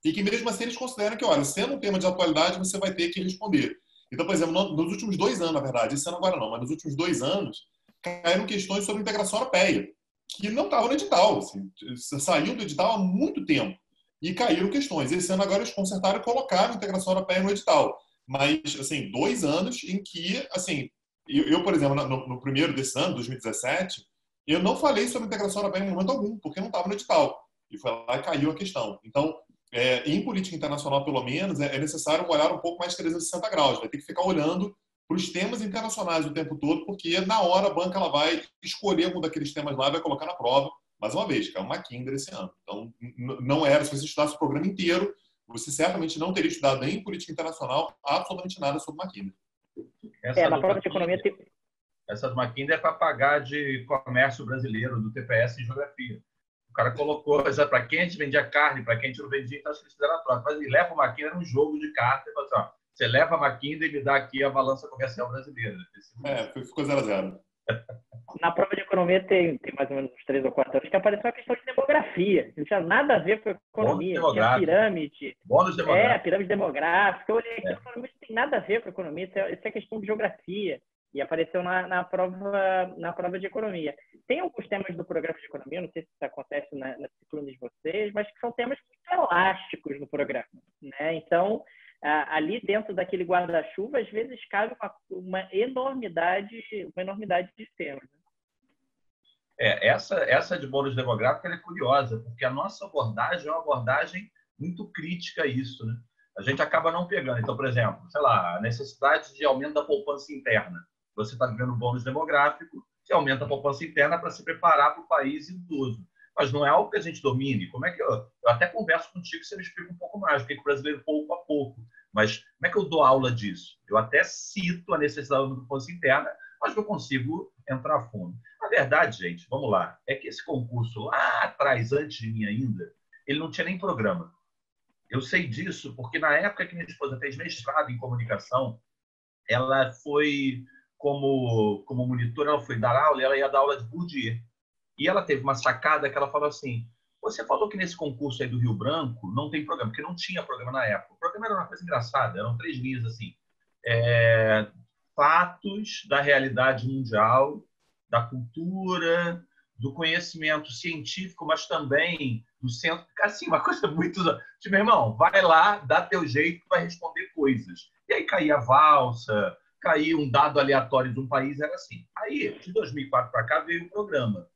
e que mesmo assim eles consideram que, olha, sendo um tema de atualidade, você vai ter que responder. Então, por exemplo, nos últimos 2 anos, na verdade, esse ano agora não, mas nos últimos 2 anos, caíram questões sobre integração europeia, que não estavam no edital. Assim, saiu do edital há muito tempo e caíram questões. Esse ano agora eles consertaram e colocaram a integração europeia no edital. Mas, assim, 2 anos em que, assim, eu por exemplo, no primeiro desse ano, 2017, eu não falei sobre integração europeia em momento algum, porque não estava no edital. E foi lá e caiu a questão. Então, em política internacional, pelo menos, é necessário um olhar um pouco mais 360 graus. Vai ter que ficar olhando para os temas internacionais o tempo todo, porque na hora a banca ela vai escolher um daqueles temas lá e vai colocar na prova. Mais uma vez, que é uma Mackinder esse ano. Então, não era, se você estudasse o programa inteiro, você certamente não teria estudado em política internacional absolutamente nada sobre Mackinder. Na prova de economia... Essa do Mackinder é para pagar de comércio brasileiro, do TPS em geografia. O cara colocou, para quem a gente vendia carne, para quem a gente não vendia, então acho que eles fizeram a troca. Mas ele leva o Mackinder num jogo de carta e fala assim, ó, você leva a Mackinder e me dá aqui a balança comercial brasileira. Ficou 0-0. Na prova de economia tem mais ou menos uns 3 ou 4 anos que apareceu a questão de demografia. Não tinha nada a ver com a economia. Tinha pirâmide. Bônus demográfico. A pirâmide demográfica. Eu olhei aqui e falei, mas não tem nada a ver com a economia. Isso é questão de geografia. E apareceu na prova de economia. Tem alguns temas do programa de economia, não sei se isso acontece nas disciplinas de vocês, mas que são temas muito elásticos no programa, né? Então, ali dentro daquele guarda-chuva, às vezes cabe uma enormidade de temas. Essa de bônus demográfico é curiosa, porque a nossa abordagem é uma abordagem muito crítica a isso, né? A gente acaba não pegando. Então, por exemplo, sei lá, a necessidade de aumento da poupança interna. Você está vivendo um bônus demográfico, que aumenta a poupança interna para se preparar para o país idoso. Mas não é algo que a gente domine. Como é que eu até converso contigo, você me explica um pouco mais, porque o brasileiro pouco a pouco. Mas como é que eu dou aula disso? Eu até cito a necessidade da poupança interna, mas não consigo entrar a fundo. A verdade, gente, vamos lá, é que esse concurso lá atrás, antes de mim ainda, ele não tinha nem programa. Eu sei disso porque na época que minha esposa fez mestrado em comunicação, ela foi como monitora, ela foi dar aula e ela ia dar aula de Bourdieu. E ela teve uma sacada que ela falou assim, você falou que nesse concurso aí do Rio Branco não tem programa, porque não tinha programa na época. O programa era uma coisa engraçada, eram 3 linhas assim. Fatos da realidade mundial, da cultura, do conhecimento científico, mas também do centro. Assim, uma coisa muito... Tipo, meu irmão, vai lá, dá teu jeito, vai responder coisas. E aí caía a valsa, caía um dado aleatório de um país, era assim. Aí, de 2004 para cá, veio o programa.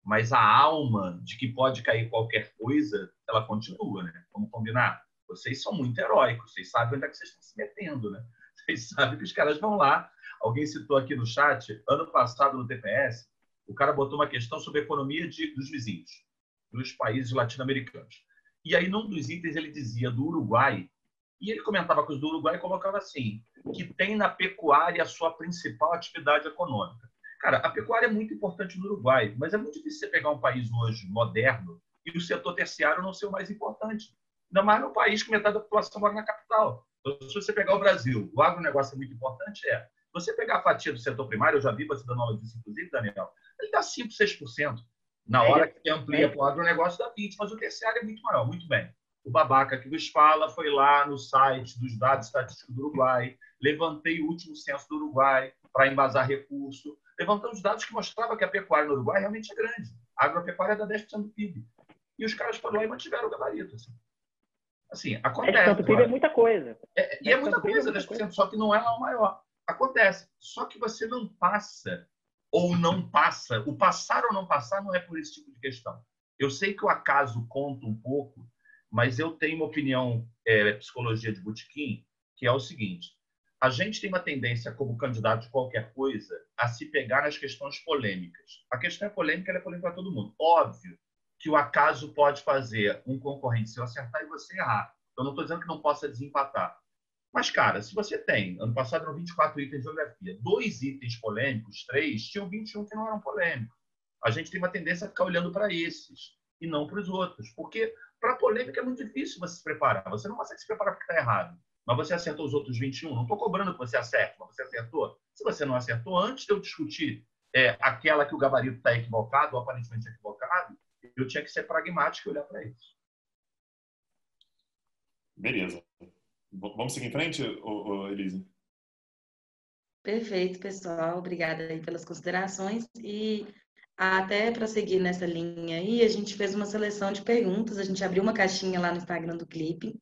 Mas a alma de que pode cair qualquer coisa, ela continua, né? Vamos combinar? Vocês são muito heróicos, vocês sabem onde é que vocês estão se metendo, né? Vocês sabem que os caras vão lá. Alguém citou aqui no chat, ano passado no TPS, o cara botou uma questão sobre a economia dos vizinhos, dos países latino-americanos. E aí, num dos itens, ele dizia do Uruguai, e ele comentava coisas do Uruguai e colocava assim, que tem na pecuária a sua principal atividade econômica. Cara, a pecuária é muito importante no Uruguai, mas é muito difícil você pegar um país hoje moderno e o setor terciário não ser o mais importante. Ainda mais num país que metade da população mora na capital. Então, se você pegar o Brasil, o agronegócio é muito importante, Se você pegar a fatia do setor primário, eu já vi você dando aula disso, inclusive, Daniel, ele dá 5%, 6%. Na hora que amplia para o agronegócio, dá 20%, mas o terciário é muito maior. Muito bem. O babaca que vos fala foi lá no site dos dados estatísticos do Uruguai, levantei o último censo do Uruguai para embasar recurso, levantando os dados que mostravam que a pecuária no Uruguai realmente é grande. A agropecuária dá 10% do PIB. e os caras foram lá e mantiveram o gabarito. Assim, 10% acontece. do PIB é muita coisa. E é muita coisa, 10%, só que não é lá o maior. Acontece. Só que você não passa ou não passa. O passar ou não passar não é por esse tipo de questão. Eu sei que o acaso conta um pouco, mas eu tenho uma opinião, psicologia de botequim, que é o seguinte: a gente tem uma tendência, como candidato de qualquer coisa, a se pegar nas questões polêmicas. A questão é polêmica, ela é polêmica para todo mundo. Óbvio que o acaso pode fazer um concorrente seu acertar e você errar. Eu não estou dizendo que não possa desempatar. Mas, cara, se você tem, ano passado eram 24 itens de geografia, 2 itens polêmicos, 3, tinham 21 que não eram polêmicos. A gente tem uma tendência a ficar olhando para esses e não para os outros. Porque para polêmica é muito difícil você se preparar. Você não consegue se preparar porque está errado. Mas você acertou os outros 21. Não estou cobrando que você acerte, mas você acertou. Se você não acertou, antes de eu discutir aquela que o gabarito está equivocado, ou aparentemente equivocado, eu tinha que ser pragmático e olhar para isso. Beleza. Vamos seguir em frente, Elise? Perfeito, pessoal. Obrigada aí pelas considerações. E até para seguir nessa linha aí, a gente fez uma seleção de perguntas. A gente abriu uma caixinha lá no Instagram do Clipe,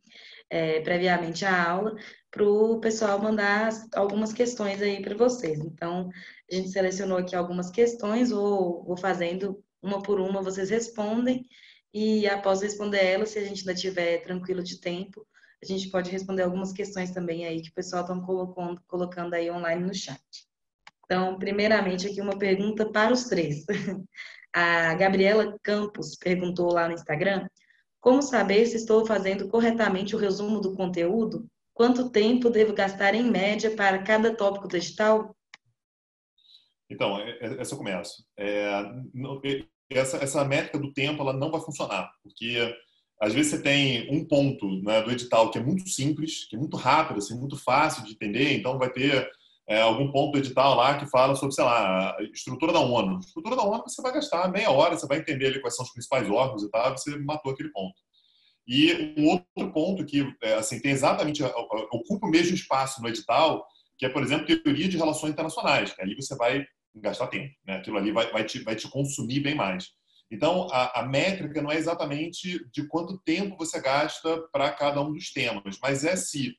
previamente à aula, para o pessoal mandar algumas questões aí para vocês. Então, a gente selecionou aqui algumas questões, vou fazendo uma por uma, vocês respondem. E após responder elas, se a gente ainda estiver tranquilo de tempo, a gente pode responder algumas questões também aí que o pessoal está colocando aí online no chat. Então, primeiramente, aqui uma pergunta para os três. A Gabriela Campos perguntou lá no Instagram: como saber se estou fazendo corretamente o resumo do conteúdo? Quanto tempo devo gastar em média para cada tópico do edital? Então, essa eu começo. Essa métrica do tempo ela não vai funcionar, porque às vezes você tem um ponto, né, do edital que é muito simples, que é muito rápido, assim, muito fácil de entender, então vai ter algum ponto do edital lá que fala sobre, sei lá, a estrutura da ONU. A estrutura da ONU você vai gastar meia hora, você vai entender ali quais são os principais órgãos e tal, você matou aquele ponto. E um outro ponto que assim, tem exatamente, ocupa o mesmo espaço no edital, que é, por exemplo, teoria de relações internacionais, que ali você vai gastar tempo, né? Aquilo ali vai te consumir bem mais. Então, a métrica não é exatamente de quanto tempo você gasta para cada um dos temas, mas se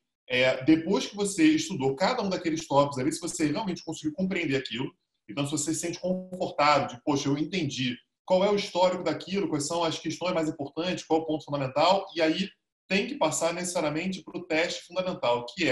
depois que você estudou cada um daqueles tópicos ali, se você realmente conseguiu compreender aquilo, então se você se sente confortável de, poxa, eu entendi qual é o histórico daquilo, quais são as questões mais importantes, qual é o ponto fundamental, e aí tem que passar necessariamente para o teste fundamental, que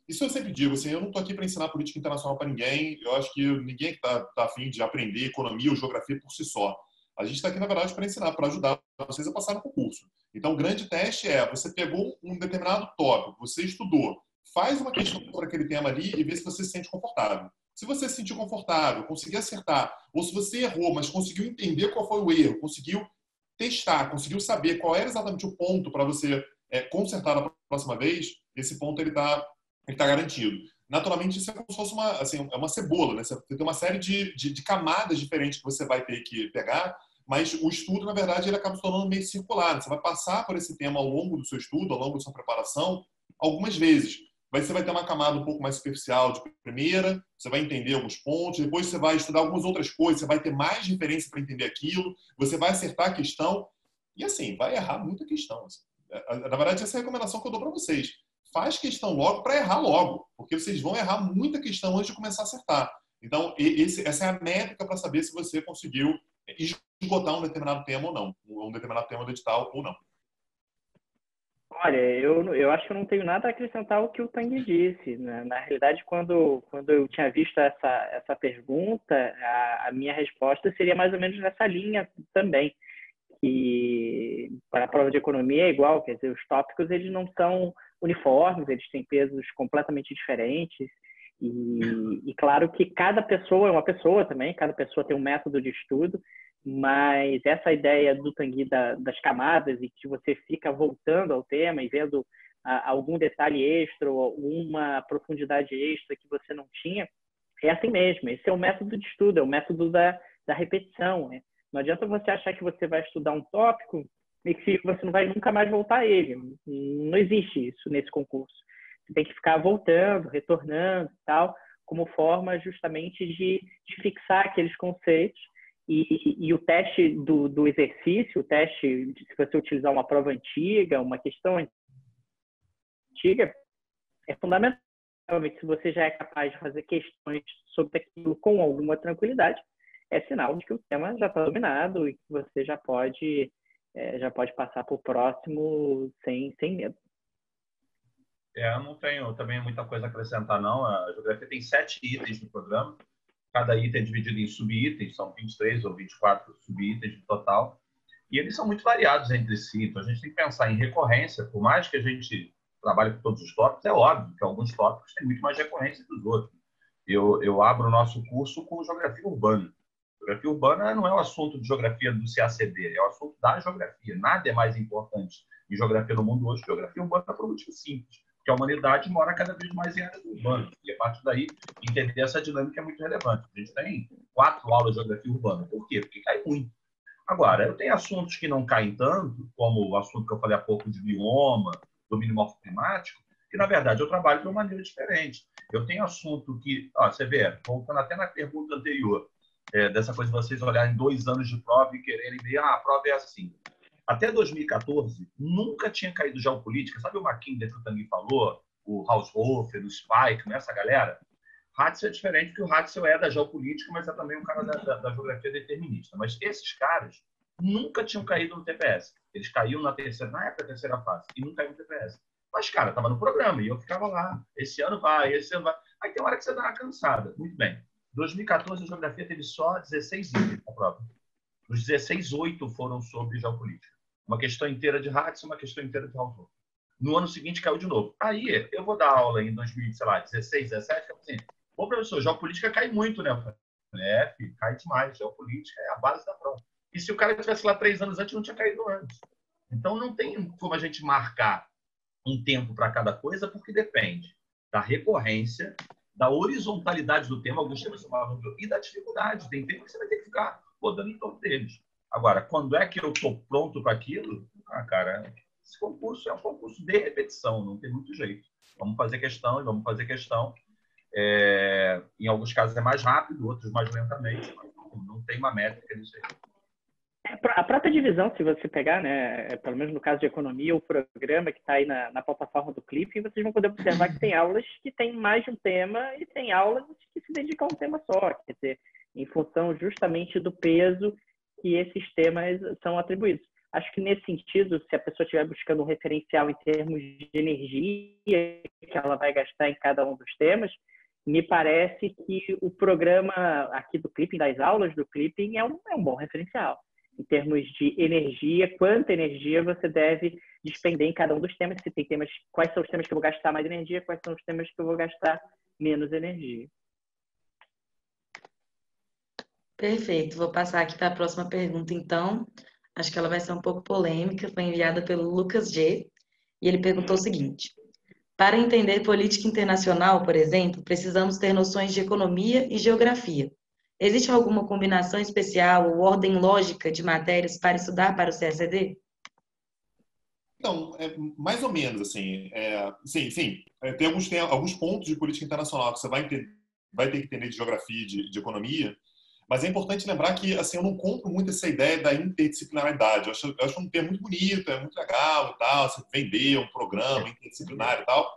isso eu sempre digo, assim, eu não estou aqui para ensinar política internacional para ninguém, eu acho que ninguém está a fim de aprender economia ou geografia por si só. A gente está aqui, na verdade, para ensinar, para ajudar vocês a passar no concurso. Então, o grande teste você pegou um determinado tópico, você estudou, faz uma questão sobre aquele tema ali e vê se você se sente confortável. Se você se sentir confortável, conseguir acertar, ou se você errou, mas conseguiu entender qual foi o erro, conseguiu testar, conseguiu saber qual era exatamente o ponto para você consertar na próxima vez, esse ponto ele está garantido. Naturalmente, isso é como se fosse uma cebola, né? Você tem uma série de camadas diferentes que você vai ter que pegar, mas o estudo, na verdade, ele acaba se tornando meio circular. Você vai passar por esse tema ao longo do seu estudo, ao longo da sua preparação, algumas vezes. Você vai ter uma camada um pouco mais superficial de primeira, você vai entender alguns pontos, depois você vai estudar algumas outras coisas, você vai ter mais referência para entender aquilo, você vai acertar a questão, e assim, vai errar muita questão. Assim. Na verdade, essa é a recomendação que eu dou para vocês. Faz questão logo para errar logo, porque vocês vão errar muita questão antes de começar a acertar. Então, essa é a métrica para saber se você conseguiu esgotar um determinado tema ou não, um determinado tema do edital ou não. Olha, eu acho que eu não tenho nada a acrescentar ao que o Tang disse. Né? Na realidade, quando eu tinha visto essa pergunta, a minha resposta seria mais ou menos nessa linha também. Que para a prova de economia é igual, quer dizer, os tópicos eles não são uniformes, eles têm pesos completamente diferentes. E claro que cada pessoa é uma pessoa também, cada pessoa tem um método de estudo, mas essa ideia do Tanguy das camadas e que você fica voltando ao tema e vendo algum detalhe extra ou alguma profundidade extra que você não tinha, é assim mesmo. Esse é o método de estudo, é o método da repetição. Né? Não adianta você achar que você vai estudar um tópico e que você não vai nunca mais voltar a ele. Não existe isso nesse concurso. Você tem que ficar voltando, retornando e tal, como forma justamente de fixar aqueles conceitos E o teste do exercício, o teste, se você utilizar uma prova antiga, uma questão antiga, é fundamental. Se você já é capaz de fazer questões sobre aquilo com alguma tranquilidade, é sinal de que o tema já está dominado e que você já pode passar para o próximo sem medo. Eu não tenho também muita coisa a acrescentar, não. A geografia tem 7 itens no programa. Cada item é dividido em subitens, são 23 ou 24 subitens no total. E eles são muito variados entre si. Então, a gente tem que pensar em recorrência. Por mais que a gente trabalhe com todos os tópicos, é óbvio que alguns tópicos têm muito mais recorrência que os outros. Eu abro o nosso curso com geografia urbana. Geografia urbana não é o assunto de geografia do CACD, é o assunto da geografia. Nada é mais importante em geografia no mundo hoje que geografia urbana por um motivo simples, porque a humanidade mora cada vez mais em áreas urbanas. E a partir daí, entender essa dinâmica é muito relevante. A gente tem 4 aulas de geografia urbana. Por quê? Porque cai muito. Agora, eu tenho assuntos que não caem tanto, como o assunto que eu falei há pouco de bioma, domínio morfoclimático, que, na verdade, eu trabalho de uma maneira diferente. Eu tenho assunto que... você vê, voltando até na pergunta anterior, dessa coisa de vocês olharem 2 anos de prova e quererem ver, a prova é assim. Até 2014, nunca tinha caído geopolítica. Sabe o Mackinder que também falou? O Haushofer, o Spike, essa galera? Hatzel é diferente, porque o Hatzel é da geopolítica, mas é também um cara da geografia determinista. Mas esses caras nunca tinham caído no TPS. Eles caíam na época da terceira fase, e nunca caíram no TPS. Mas, cara, estava no programa, e eu ficava lá. Esse ano vai. Aí tem uma hora que você dá uma cansada. Muito bem. 2014, a geografia teve só 16 itens na prova. Os 16, 8 foram sobre geopolítica. Uma questão inteira de Hatzel, uma questão inteira de Haushofer. No ano seguinte, caiu de novo. Aí, eu vou dar aula em 2016, 17, assim, pô, professor, geopolítica cai muito, né? Eu falei, filho, cai demais. Geopolítica é a base da prova. E se o cara tivesse lá 3 anos antes, não tinha caído antes. Então, não tem como a gente marcar um tempo para cada coisa, porque depende da recorrência, da horizontalidade do tema, alguns temas são mais e da dificuldade. Tem tempo que você vai ter que ficar rodando em torno deles. Agora, quando é que eu estou pronto para aquilo? Cara, esse concurso é um concurso de repetição, não tem muito jeito. Vamos fazer questão e vamos fazer questão. Em alguns casos é mais rápido, outros mais lentamente, mas não tem uma métrica nisso aí. A própria divisão, se você pegar, né, pelo menos no caso de economia, o programa que está aí na plataforma do Clipping, vocês vão poder observar que tem aulas que têm mais de um tema e tem aulas que se dedicam a um tema só, quer dizer, em função justamente do peso que esses temas são atribuídos. Acho que nesse sentido, se a pessoa estiver buscando um referencial em termos de energia que ela vai gastar em cada um dos temas, me parece que o programa aqui do Clipping, das aulas do Clipping, é um bom referencial. Em termos de energia, quanta energia você deve despender em cada um dos temas, se tem temas, quais são os temas que eu vou gastar mais energia, quais são os temas que eu vou gastar menos energia. Perfeito. Vou passar aqui para a próxima pergunta, então. Acho que ela vai ser um pouco polêmica. Foi enviada pelo Lucas G. E ele perguntou o seguinte: para entender política internacional, por exemplo, precisamos ter noções de economia e geografia. Existe alguma combinação especial ou ordem lógica de matérias para estudar para o CACD? Então, mais ou menos, assim. Sim. Tem alguns pontos de política internacional que você vai ter que entender de geografia e de economia, mas é importante lembrar que, assim, eu não compro muito essa ideia da interdisciplinaridade. Eu acho um termo muito bonito, é muito legal e tal, você vender um programa interdisciplinar e tal,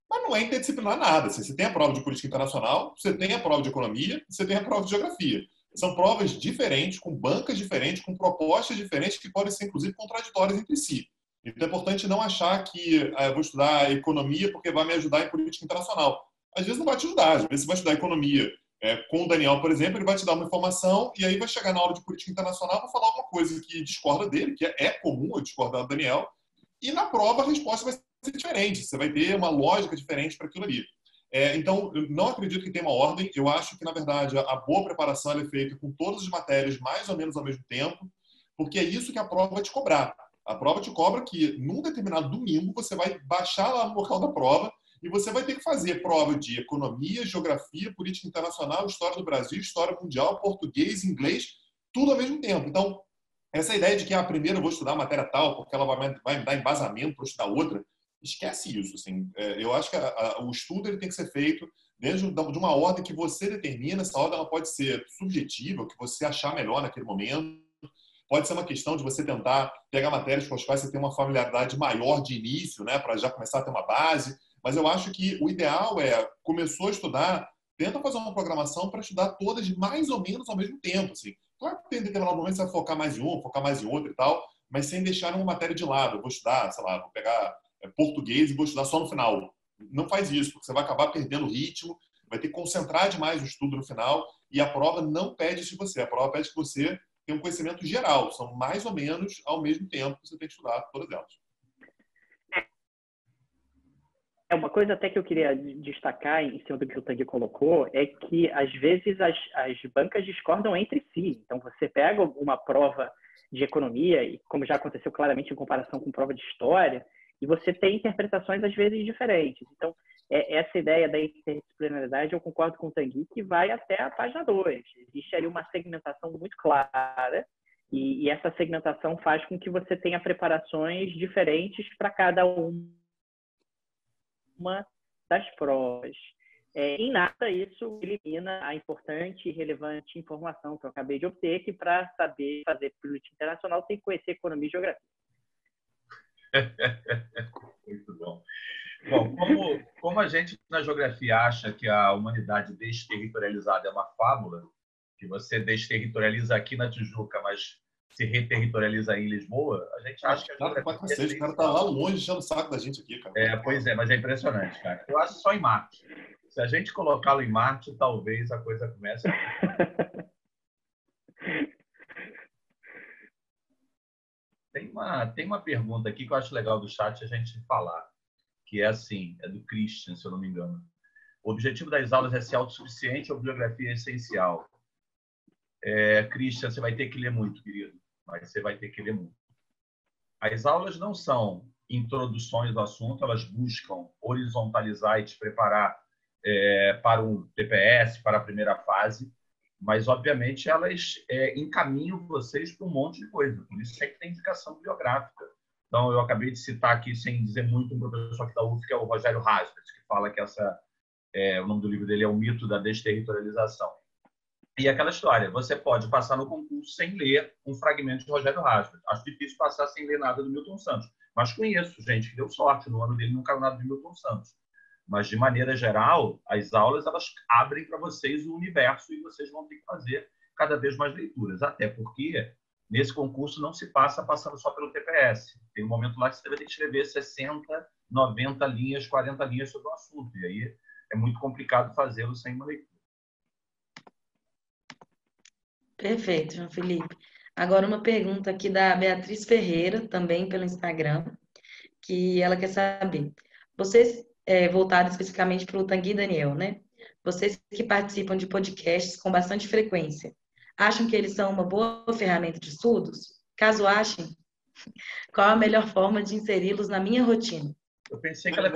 mas não é interdisciplinar nada. Assim, você tem a prova de política internacional, você tem a prova de economia, você tem a prova de geografia. São provas diferentes, com bancas diferentes, com propostas diferentes que podem ser, inclusive, contraditórias entre si. Então, é importante não achar que eu vou estudar economia porque vai me ajudar em política internacional. Às vezes não vai te ajudar. Às vezes você vai estudar economia com o Daniel, por exemplo, ele vai te dar uma informação e aí vai chegar na aula de política internacional e falar alguma coisa que discorda dele, que é comum eu discordar do Daniel, e na prova a resposta vai ser diferente. Você vai ter uma lógica diferente para aquilo ali. Então, eu não acredito que tenha uma ordem. Eu acho que, na verdade, a boa preparação é feita com todas as matérias mais ou menos ao mesmo tempo, porque é isso que a prova vai te cobrar. A prova te cobra que, num determinado domingo, você vai baixar lá no local da prova e você vai ter que fazer prova de economia, geografia, política internacional, história do Brasil, história mundial, português, inglês, tudo ao mesmo tempo. Então, essa ideia de que primeiro eu vou estudar a matéria tal, porque ela vai me dar embasamento para estudar outra, esquece isso. Assim. Eu acho que o estudo ele tem que ser feito dentro de uma ordem que você determina. Essa ordem ela pode ser subjetiva, o que você achar melhor naquele momento. Pode ser uma questão de você tentar pegar matérias com as quais você tem uma familiaridade maior de início, né, para já começar a ter uma base. Mas eu acho que o ideal começou a estudar, tenta fazer uma programação para estudar todas mais ou menos ao mesmo tempo. Assim. Claro que tem determinado momento você vai focar mais em um, focar mais em outro e tal, mas sem deixar uma matéria de lado. Eu vou estudar, sei lá, vou pegar português e vou estudar só no final. Não faz isso, porque você vai acabar perdendo o ritmo, vai ter que concentrar demais o estudo no final e a prova não pede isso de você. A prova pede que você tenha um conhecimento geral. São mais ou menos ao mesmo tempo que você tem que estudar todas elas. Uma coisa até que eu queria destacar em cima do que o Tanguy colocou é que, às vezes, as bancas discordam entre si. Então, você pega uma prova de economia, e como já aconteceu claramente em comparação com prova de história, e você tem interpretações, às vezes, diferentes. Então, essa ideia da interdisciplinaridade, eu concordo com o Tanguy, que vai até a página 2. Existe ali uma segmentação muito clara, e essa segmentação faz com que você tenha preparações diferentes para cada uma das provas. Em nada, isso elimina a importante e relevante informação que eu acabei de obter, que para saber fazer política internacional tem que conhecer economia e geografia. Muito bom. Bom, como a gente na geografia acha que a humanidade desterritorializada é uma fábula, que você desterritorializa aqui na Tijuca, mas se reterritorializa em Lisboa, a gente acha que a geografia... O cara tá lá longe enchendo o saco da gente aqui, cara. Pois é, mas é impressionante, cara. Eu acho só em Marte. Se a gente colocá-lo em Marte, talvez a coisa comece a... Tem uma pergunta aqui que eu acho legal do chat a gente falar, que é assim, é do Christian, se eu não me engano. O objetivo das aulas é ser autossuficiente ou bibliografia é essencial? Christian, você vai ter que ler muito, querido. Mas você vai ter que ler muito. As aulas não são introduções ao assunto, elas buscam horizontalizar e te preparar para o TPS, para a primeira fase, mas, obviamente, elas encaminham vocês para um monte de coisa. Por isso sempre tem indicação bibliográfica. Então, eu acabei de citar aqui, sem dizer muito, um professor aqui da UF, que é o Rogério Rasbert, que fala que o nome do livro dele é O Mito da Desterritorialização. E aquela história, você pode passar no concurso sem ler um fragmento de Rogério Rasbert. Acho difícil passar sem ler nada do Milton Santos. Mas conheço gente que deu sorte, no ano dele não caiu nada de Milton Santos. Mas, de maneira geral, as aulas elas abrem para vocês o universo e vocês vão ter que fazer cada vez mais leituras. Até porque, nesse concurso, não se passando só pelo TPS. Tem um momento lá que você vai ter que escrever 60, 90 linhas, 40 linhas sobre o assunto. E aí é muito complicado fazê-lo sem uma leitura. Perfeito, João Felipe. Agora uma pergunta aqui da Beatriz Ferreira, também pelo Instagram, que ela quer saber. Vocês, voltaram especificamente para o Tanguy e Daniel, né? Vocês que participam de podcasts com bastante frequência, acham que eles são uma boa ferramenta de estudos? Caso achem, qual a melhor forma de inseri-los na minha rotina? Eu pensei que ela ia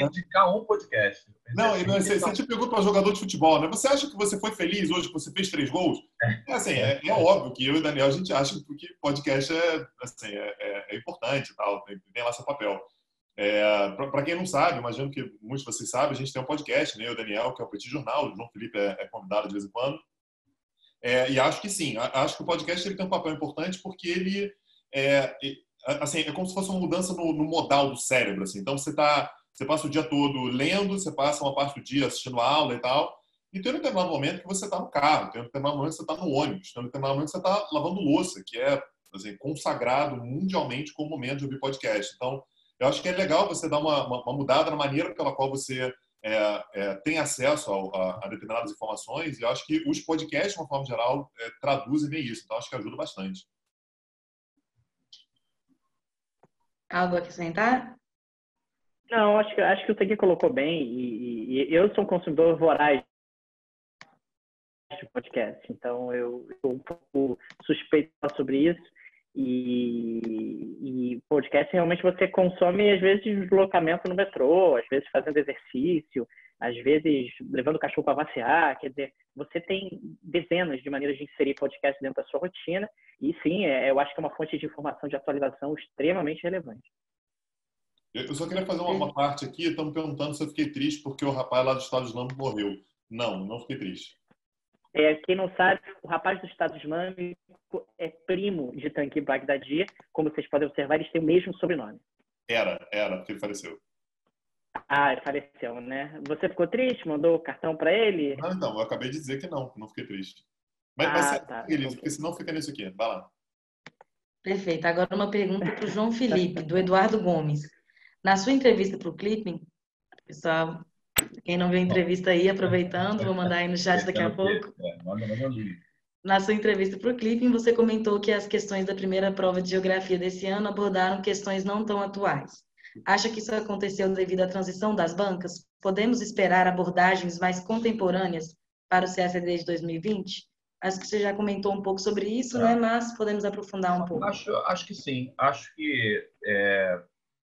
indicar um podcast. Não, você te pergunta para jogador de futebol, né? Você acha que você foi feliz hoje que você fez 3 gols? É óbvio que eu e o Daniel, a gente acha que podcast é importante e tal, tem lá seu papel. Para quem não sabe, imagino que muitos de vocês sabem, a gente tem um podcast, né? Eu e o Daniel, que é o Petit Jornal, o João Felipe é convidado de vez em quando. E acho que sim, acho que o podcast ele tem um papel importante porque ele é como se fosse uma mudança no modal do cérebro. Assim. Então, você passa o dia todo lendo, você passa uma parte do dia assistindo a aula e tal, e tem um determinado momento que você está no carro, tem um determinado momento que você está no ônibus, tem um determinado momento que você está lavando louça, que é consagrado mundialmente como momento de ouvir podcast. Então, eu acho que é legal você dar uma mudada na maneira pela qual você tem acesso a determinadas informações, e eu acho que os podcasts, de uma forma geral, traduzem bem isso. Então, acho que ajuda bastante. Algo a acrescentar? Não, acho que o Tanguy colocou bem, e eu sou um consumidor voraz de podcast, então eu sou um pouco suspeito sobre isso, e podcast realmente você consome, às vezes, de deslocamento no metrô, às vezes fazendo exercício, às vezes levando o cachorro para passear. Quer dizer, você tem dezenas de maneiras de inserir podcast dentro da sua rotina e sim, eu acho que é uma fonte de informação, de atualização extremamente relevante. Eu só queria fazer uma parte aqui. Estão me perguntando se eu fiquei triste porque o rapaz lá do Estado Islâmico morreu. Não fiquei triste. Quem não sabe, o rapaz do Estado Islâmico é primo de Tanguy Bagdadi. Como vocês podem observar, eles têm o mesmo sobrenome. Era, porque ele faleceu. Ah, ele faleceu, né? Você ficou triste? Mandou o cartão para ele? Não, então, eu acabei de dizer que não fiquei triste. Mas Tá. Elise, porque senão fica nisso aqui. Vai lá. Perfeito. Agora uma pergunta para o João Felipe, do Eduardo Gomes. Na sua entrevista para o Clipping, pessoal, quem não viu a entrevista aí, aproveitando, vou mandar aí no chat daqui a pouco. Manda ali. Na sua entrevista para o Clipping, você comentou que as questões da primeira prova de geografia desse ano abordaram questões não tão atuais. Acha que isso aconteceu devido à transição das bancas? Podemos esperar abordagens mais contemporâneas para o CACD de 2020? Acho que você já comentou um pouco sobre isso, né? Mas podemos aprofundar um pouco. Acho que sim. Acho que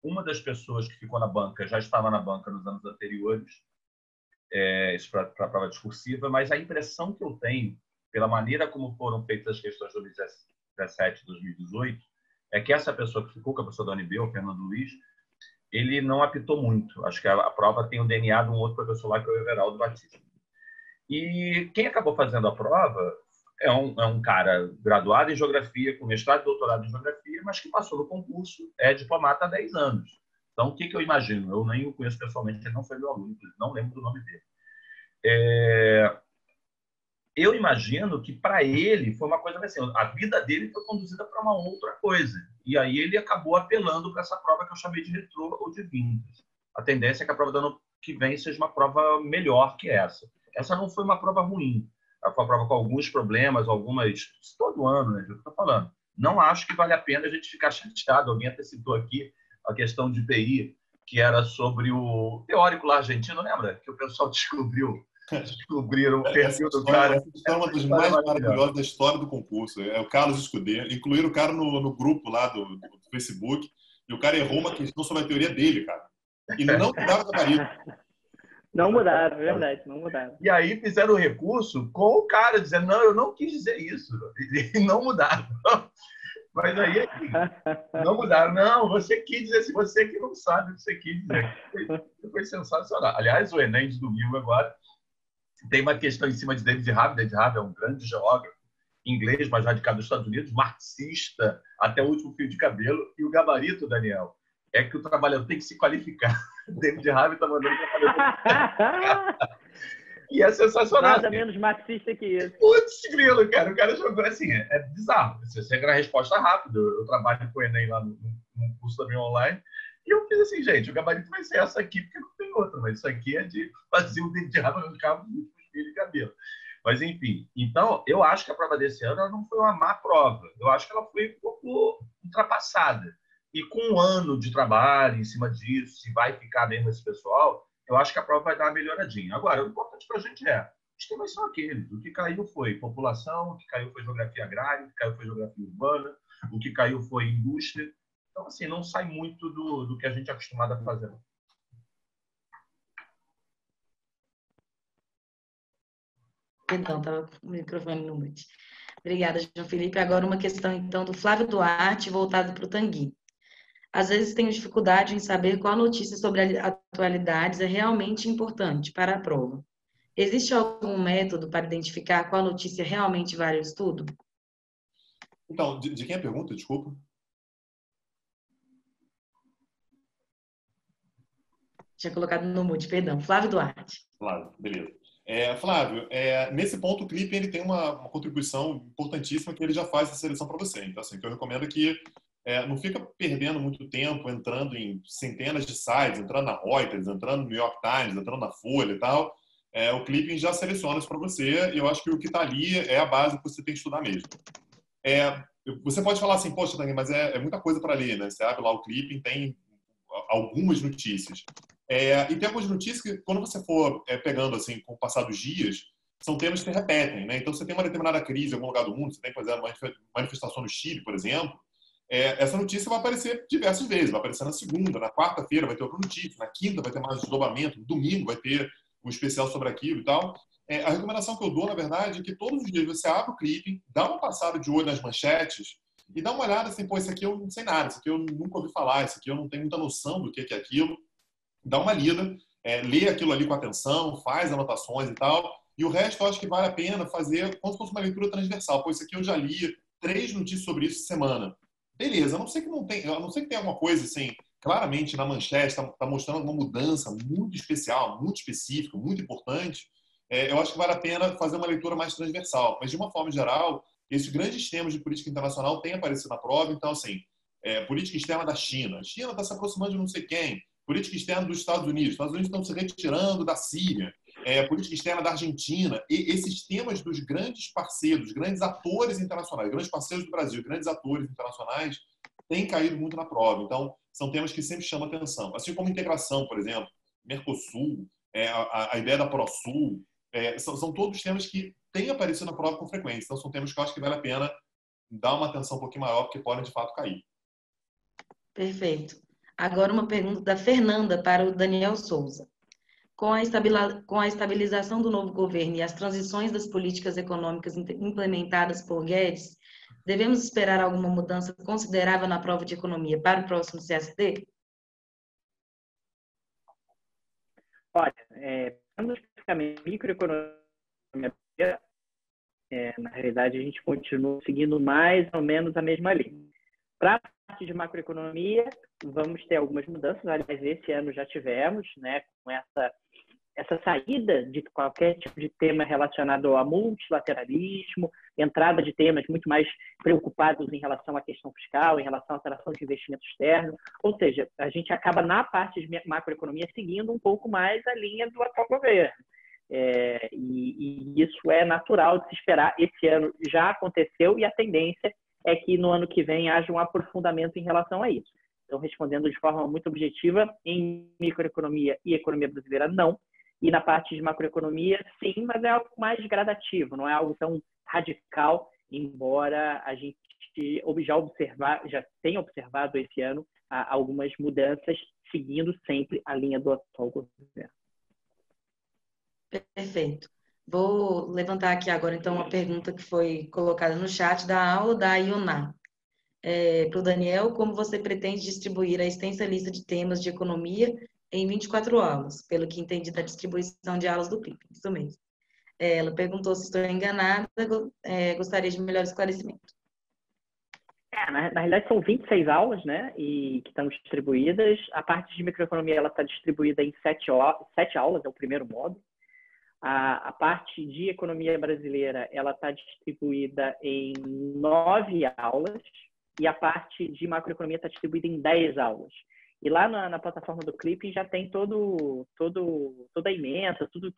uma das pessoas que ficou na banca já estava na banca nos anos anteriores, isso para a prova discursiva, mas a impressão que eu tenho, pela maneira como foram feitas as questões de 2017 e 2018, é que essa pessoa que ficou, que é a pessoa da UNB, o Fernando Luiz, ele não apitou muito. Acho que a prova tem o DNA de um outro professor lá, que é o Everaldo Batista. E quem acabou fazendo a prova é um cara graduado em Geografia, com mestrado e doutorado em Geografia, mas que passou no concurso, é diplomata há 10 anos. Então, o que eu imagino? Eu nem o conheço pessoalmente, ele não foi meu aluno, não lembro do nome dele. Eu imagino que, para ele, foi uma coisa assim, a vida dele foi conduzida para uma outra coisa. E aí ele acabou apelando para essa prova que eu chamei de retrô ou de vintage. A tendência é que a prova do ano que vem seja uma prova melhor que essa. Essa não foi uma prova ruim. Ela foi uma prova com alguns problemas, todo ano, né? Eu estou falando. Não acho que vale a pena a gente ficar chateado. Alguém até citou aqui a questão de TI, que era sobre o teórico lá argentino, lembra? Que o pessoal descobriram o perfil do cara. Essa história é uma das mais maravilhosas da história do concurso. É o Carlos Escudeiro. Incluíram o cara no grupo lá do Facebook e o cara errou uma questão sobre a teoria dele, cara. E não mudaram o gabarito. Não mudaram, é verdade, não mudaram. E aí fizeram o recurso com o cara dizendo, não, eu não quis dizer isso. E não mudaram. Mas aí, não mudaram. Não, você quis dizer, se você que não sabe o que você quis dizer. Foi sensacional. Aliás, o Enem de domingo agora tem uma questão em cima de David Harvey. David Harvey é um grande geógrafo inglês, mas radicado nos Estados Unidos, marxista até o último fio de cabelo. E o gabarito, Daniel, é que o trabalhador tem que se qualificar. David Harvey está mandando o trabalhador. E é sensacional. Nada menos marxista que isso. Putz, grilo, cara. O cara jogou assim, é bizarro. Você quer a resposta rápida. Eu trabalho com o Enem lá no curso também online. E eu fiz assim, gente, o gabarito vai ser essa aqui, porque não tem outra. Mas isso aqui é de fazer um David Harvey arrancar um fio de cabelo. Mas, enfim. Então, eu acho que a prova desse ano ela não foi uma má prova. Eu acho que ela foi um pouco ultrapassada. E com um ano de trabalho em cima disso, se vai ficar mesmo esse pessoal, eu acho que a prova vai dar uma melhoradinha. Agora, o importante para a gente os temas são aqueles. O que caiu foi população, o que caiu foi geografia agrária, o que caiu foi geografia urbana, o que caiu foi indústria. Então, assim, não sai muito do que a gente é acostumado a fazer. Perdão, estava com o microfone no mute. Obrigada, João Felipe. Agora uma questão, então, do Flávio Duarte, voltado para o Tanguy. Às vezes tenho dificuldade em saber qual notícia sobre atualidades é realmente importante para a prova. Existe algum método para identificar qual notícia realmente vale o estudo? Então, de quem é a pergunta? Desculpa. Tinha colocado no mute, perdão. Flávio Duarte. Flávio, beleza. Flávio, nesse ponto o Clipping ele tem uma contribuição importantíssima que ele já faz a seleção para você. Então, assim, o que eu recomendo é que não fica perdendo muito tempo entrando em centenas de sites, entrando na Reuters, entrando no New York Times, entrando na Folha e tal. O Clipping já seleciona isso para você e eu acho que o que está ali é a base que você tem que estudar mesmo. Você pode falar assim, poxa, Dani, mas é muita coisa para ler, né? Você abre lá o Clipping, tem algumas notícias. E tem algumas notícias que, quando você for pegando assim, com o passar dos dias, são temas que se repetem, né? Então, você tem uma determinada crise em algum lugar do mundo, você tem, por exemplo, uma manifestação no Chile, por exemplo, essa notícia vai aparecer diversas vezes, vai aparecer na segunda, na quarta-feira vai ter outra notícia, na quinta vai ter mais desdobramento, no domingo vai ter o especial sobre aquilo e tal. A recomendação que eu dou, na verdade, é que todos os dias você abre o clipping, dá uma passada de olho nas manchetes e dá uma olhada assim, pô, esse aqui eu não sei nada, esse aqui eu nunca ouvi falar, esse aqui eu não tenho muita noção do que é aquilo. Dá uma lida, lê aquilo ali com atenção, faz anotações e tal. E o resto eu acho que vale a pena fazer como se fosse uma leitura transversal. Pô, isso aqui eu já li 3 notícias sobre isso semana. Beleza, a não ser que tenha alguma coisa assim, claramente na manchete está mostrando uma mudança muito especial, muito específica, muito importante. Eu acho que vale a pena fazer uma leitura mais transversal. Mas, de uma forma geral, esses grandes temas de política internacional têm aparecido na prova. Então, assim, política externa da China. A China está se aproximando de não sei quem. Política externa dos Estados Unidos. Os Estados Unidos estão se retirando da Síria. Política externa da Argentina. E esses temas dos grandes parceiros, dos grandes atores internacionais, grandes parceiros do Brasil, grandes atores internacionais, têm caído muito na prova. Então, são temas que sempre chamam atenção. Assim como integração, por exemplo, Mercosul, a ideia da ProSul, são todos temas que têm aparecido na prova com frequência. Então, são temas que eu acho que vale a pena dar uma atenção um pouquinho maior, porque podem, de fato, cair. Perfeito. Agora uma pergunta da Fernanda para o Daniel Souza. Com a estabilização do novo governo e as transições das políticas econômicas implementadas por Guedes, devemos esperar alguma mudança considerável na prova de economia para o próximo CSD? Olha, especificamente microeconomia, na realidade a gente continua seguindo mais ou menos a mesma linha. Para a parte de macroeconomia, vamos ter algumas mudanças, aliás, esse ano já tivemos, né, com essa saída de qualquer tipo de tema relacionado ao multilateralismo, entrada de temas muito mais preocupados em relação à questão fiscal, em relação à alteração de investimento externo. Ou seja, a gente acaba, na parte de macroeconomia, seguindo um pouco mais a linha do atual governo. E isso é natural de se esperar. Esse ano já aconteceu e a tendência é que no ano que vem haja um aprofundamento em relação a isso. Então, respondendo de forma muito objetiva, em microeconomia e economia brasileira, não. E na parte de macroeconomia, sim, mas é algo mais gradativo, não é algo tão radical, embora a gente já tenha observado esse ano algumas mudanças, seguindo sempre a linha do atual governo. Perfeito. Vou levantar aqui agora, então, uma pergunta que foi colocada no chat da aula da Ioná. Para o Daniel, como você pretende distribuir a extensa lista de temas de economia em 24 aulas, pelo que entendi da distribuição de aulas do CLIP, isso mesmo. Ela perguntou se estou enganada, gostaria de melhor esclarecimento. Na realidade, são 26 aulas, né, e que estão distribuídas. A parte de microeconomia ela está distribuída em 7 aulas, é o primeiro módulo. A parte de economia brasileira ela está distribuída em 9 aulas e a parte de macroeconomia está distribuída em 10 aulas. E lá na plataforma do Clipping já tem toda a ementa, tudo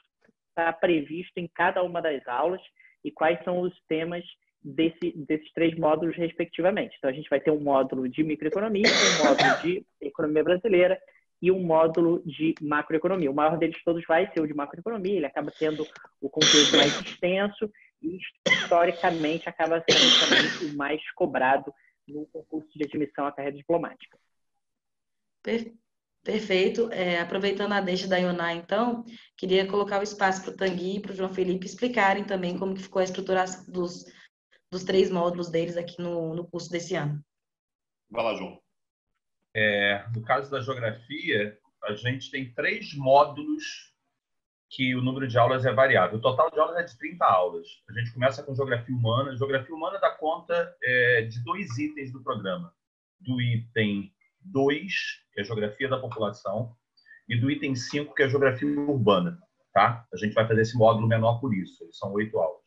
está previsto em cada uma das aulas e quais são os temas desses 3 módulos, respectivamente. Então, a gente vai ter um módulo de microeconomia, um módulo de economia brasileira e um módulo de macroeconomia. O maior deles todos vai ser o de macroeconomia, ele acaba tendo o conteúdo mais extenso e, historicamente, acaba sendo também o mais cobrado no concurso de admissão à carreira diplomática. Perfeito. Aproveitando a deixa da Ioná, então, queria colocar o espaço para o Tanguy e para o João Felipe explicarem também como que ficou a estruturação dos 3 módulos deles aqui no curso desse ano. Vai lá, João. No caso da geografia, a gente tem 3 módulos que o número de aulas é variável. O total de aulas é de 30 aulas. A gente começa com geografia humana. Geografia humana dá conta de 2 itens do programa. Do item 2, que é a geografia da população, e do item 5, que é a geografia urbana. Tá? A gente vai fazer esse módulo menor por isso. São 8 aulas.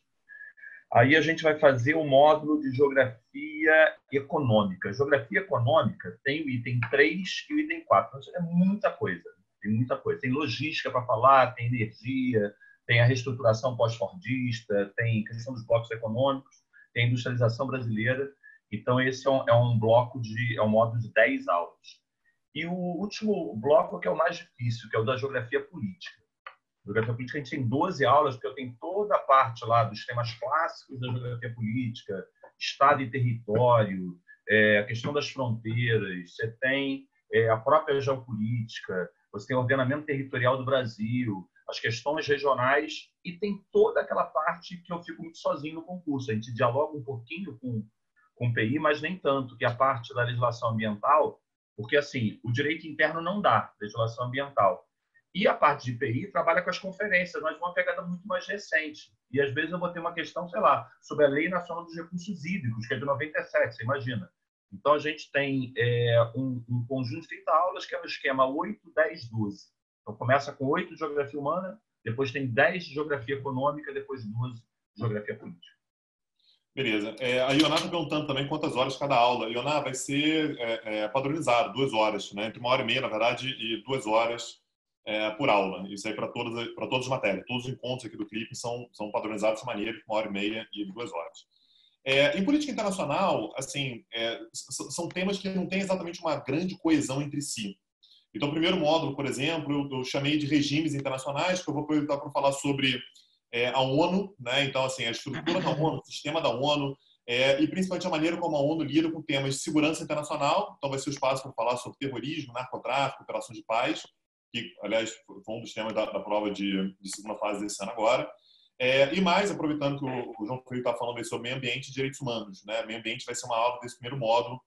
Aí a gente vai fazer o módulo de geografia econômica. Geografia econômica tem o item 3 e o item 4. É muita coisa. Tem muita coisa. Tem logística para falar, tem energia, tem a reestruturação pós-fordista, tem questão dos blocos econômicos, tem a industrialização brasileira. Então, esse é um módulo de 10 aulas. E o último bloco, que é o mais difícil, que é o da geografia política. Geografia política, a gente tem 12 aulas, porque eu tenho toda a parte lá dos temas clássicos da geografia política, Estado e território, a questão das fronteiras, você tem a própria geopolítica, você tem o ordenamento territorial do Brasil, as questões regionais, e tem toda aquela parte que eu fico muito sozinho no concurso. A gente dialoga um pouquinho com o PI, mas nem tanto, que é a parte da legislação ambiental, porque assim, o direito interno não dá legislação ambiental. E a parte de PI trabalha com as conferências, mas uma pegada muito mais recente. E às vezes eu vou ter uma questão, sei lá, sobre a Lei Nacional dos Recursos Hídricos, que é de 97, você imagina. Então a gente tem um conjunto de 30 aulas, que é o esquema 8, 10, 12. Então começa com 8 de Geografia Humana, depois tem 10 de Geografia Econômica, depois 12 de Geografia Política. Beleza. A Ioná está perguntando também quantas horas cada aula. Ioná, vai ser padronizado, 2 horas, né? Entre 1h30, na verdade, e 2 horas por aula. Isso aí para todas as matérias. Todos os encontros aqui do CLIP são padronizados dessa maneira, 1h30 e 2 horas. Em política internacional, assim, são temas que não têm exatamente uma grande coesão entre si. Então, o primeiro módulo, por exemplo, eu chamei de regimes internacionais, que eu vou aproveitar para falar sobre a ONU, né? Então, assim, a estrutura da ONU, o sistema da ONU, e principalmente a maneira como a ONU lida com temas de segurança internacional. Então, vai ser o espaço para falar sobre terrorismo, narcotráfico, operações de paz, que, aliás, foi um dos temas da prova de segunda fase desse ano agora. E mais, aproveitando que o João Felipe está falando aí sobre meio ambiente e direitos humanos, né? Meio ambiente vai ser uma aula desse primeiro módulo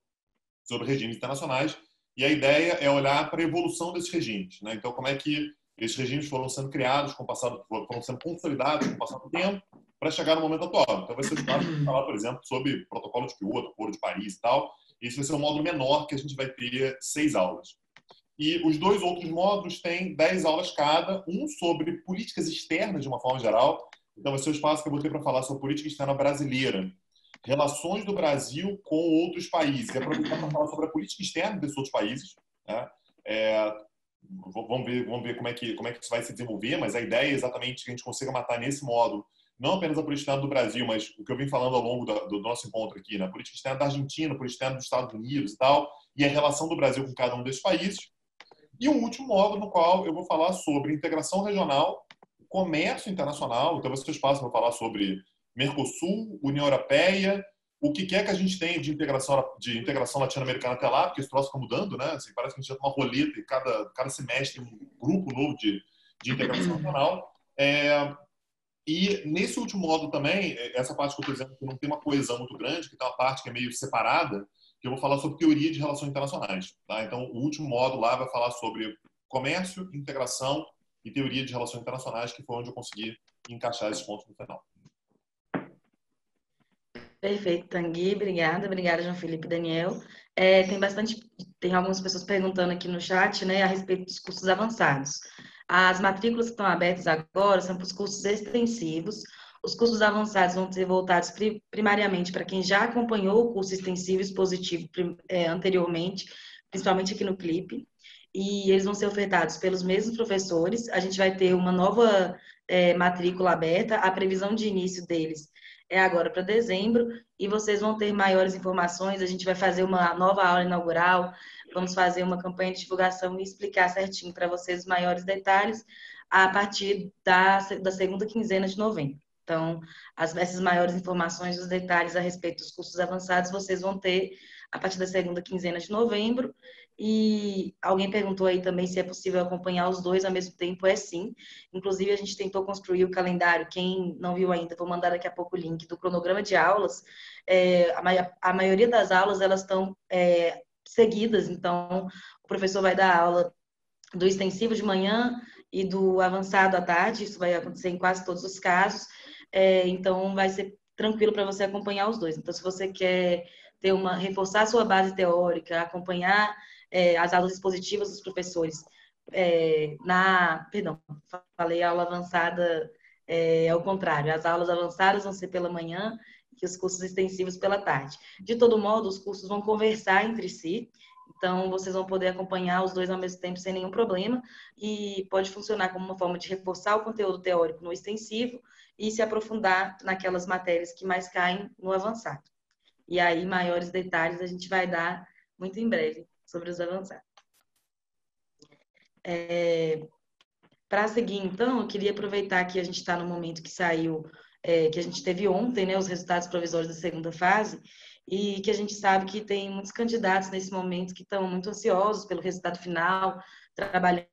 sobre regimes internacionais, e a ideia é olhar para a evolução desses regimes, né? Então, como é que esses regimes foram sendo criados, foram sendo consolidados com o passar do tempo, para chegar no momento atual. Então, vai ser o espaço para falar, por exemplo, sobre protocolo de Kyoto, Acordo de Paris e tal. Esse vai ser um módulo menor, que a gente vai ter 6 aulas. E os 2 outros módulos têm 10 aulas cada, um sobre políticas externas, de uma forma geral. Então, vai ser o espaço que eu vou ter para falar sobre política externa brasileira, relações do Brasil com outros países, e aproveitar para falar sobre a política externa desses outros países, né? Vamos ver como é que isso vai se desenvolver, mas a ideia é exatamente que a gente consiga matar nesse módulo não apenas a política externa do Brasil, mas o que eu vim falando ao longo do nosso encontro aqui, né? A política externa da Argentina, a política externa dos Estados Unidos e tal, e a relação do Brasil com cada um desses países. E um último módulo no qual eu vou falar sobre integração regional, comércio internacional. Então vai ser o espaço para falar sobre Mercosul, União Europeia, o que é que a gente tem de integração latino-americana até lá, porque esse troço está mudando, né? Assim, parece que a gente já tem uma roleta e cada semestre tem um grupo novo de integração regional. E nesse último módulo também, essa parte que eu estou dizendo que não tem uma coesão muito grande, que tem uma parte que é meio separada, que eu vou falar sobre teoria de relações internacionais. Tá? Então, o último módulo lá vai falar sobre comércio, integração e teoria de relações internacionais, que foi onde eu consegui encaixar esses pontos no final. Perfeito, Tanguy, obrigada, João Felipe e Daniel. Tem algumas pessoas perguntando aqui no chat, né, a respeito dos cursos avançados. As matrículas que estão abertas agora são para os cursos extensivos. Os cursos avançados vão ser voltados primariamente para quem já acompanhou o curso extensivo expositivo anteriormente, principalmente aqui no CLIP, e eles vão ser ofertados pelos mesmos professores. A gente vai ter uma nova matrícula aberta, a previsão de início deles é agora para dezembro, e vocês vão ter maiores informações. A gente vai fazer uma nova aula inaugural, vamos fazer uma campanha de divulgação e explicar certinho para vocês os maiores detalhes a partir da segunda quinzena de novembro. Então, essas maiores informações, os detalhes a respeito dos cursos avançados, vocês vão ter a partir da segunda quinzena de novembro. E alguém perguntou aí também se é possível acompanhar os 2 ao mesmo tempo. É sim. Inclusive, a gente tentou construir o calendário. Quem não viu ainda, vou mandar daqui a pouco o link do cronograma de aulas. A maioria das aulas, elas estão seguidas. Então, o professor vai dar aula do extensivo de manhã e do avançado à tarde. Isso vai acontecer em quase todos os casos. Então, vai ser tranquilo para você acompanhar os 2. Então, se você quer reforçar a sua base teórica, acompanhar as aulas expositivas dos professores falei aula avançada ao contrário. As aulas avançadas vão ser pela manhã e os cursos extensivos pela tarde. De todo modo, os cursos vão conversar entre si, então vocês vão poder acompanhar os 2 ao mesmo tempo sem nenhum problema, e pode funcionar como uma forma de reforçar o conteúdo teórico no extensivo e se aprofundar naquelas matérias que mais caem no avançado. E aí, maiores detalhes a gente vai dar muito em breve sobre os avançados. Para seguir, então, eu queria aproveitar que a gente está no momento que saiu, que a gente teve ontem, né, os resultados provisórios da segunda fase, e que a gente sabe que tem muitos candidatos nesse momento que estão muito ansiosos pelo resultado final, trabalhando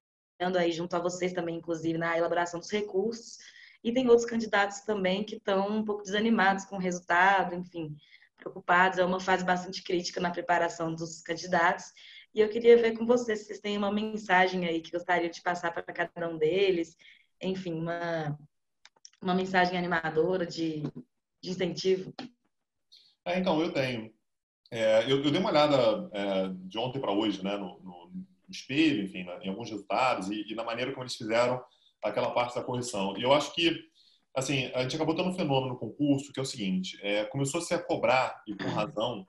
aí junto a vocês também, inclusive, na elaboração dos recursos. E tem outros candidatos também que estão um pouco desanimados com o resultado, enfim, preocupados. É uma fase bastante crítica na preparação dos candidatos. E eu queria ver com vocês se vocês têm uma mensagem aí que gostariam de passar para cada um deles. Enfim, uma mensagem animadora de incentivo. Então, eu tenho. Eu dei uma olhada de ontem para hoje, né, no espelho, enfim, em alguns resultados e na maneira como eles fizeram aquela parte da correção. E eu acho que, assim, a gente acabou tendo um fenômeno no concurso que é o seguinte: começou-se a cobrar, e com razão,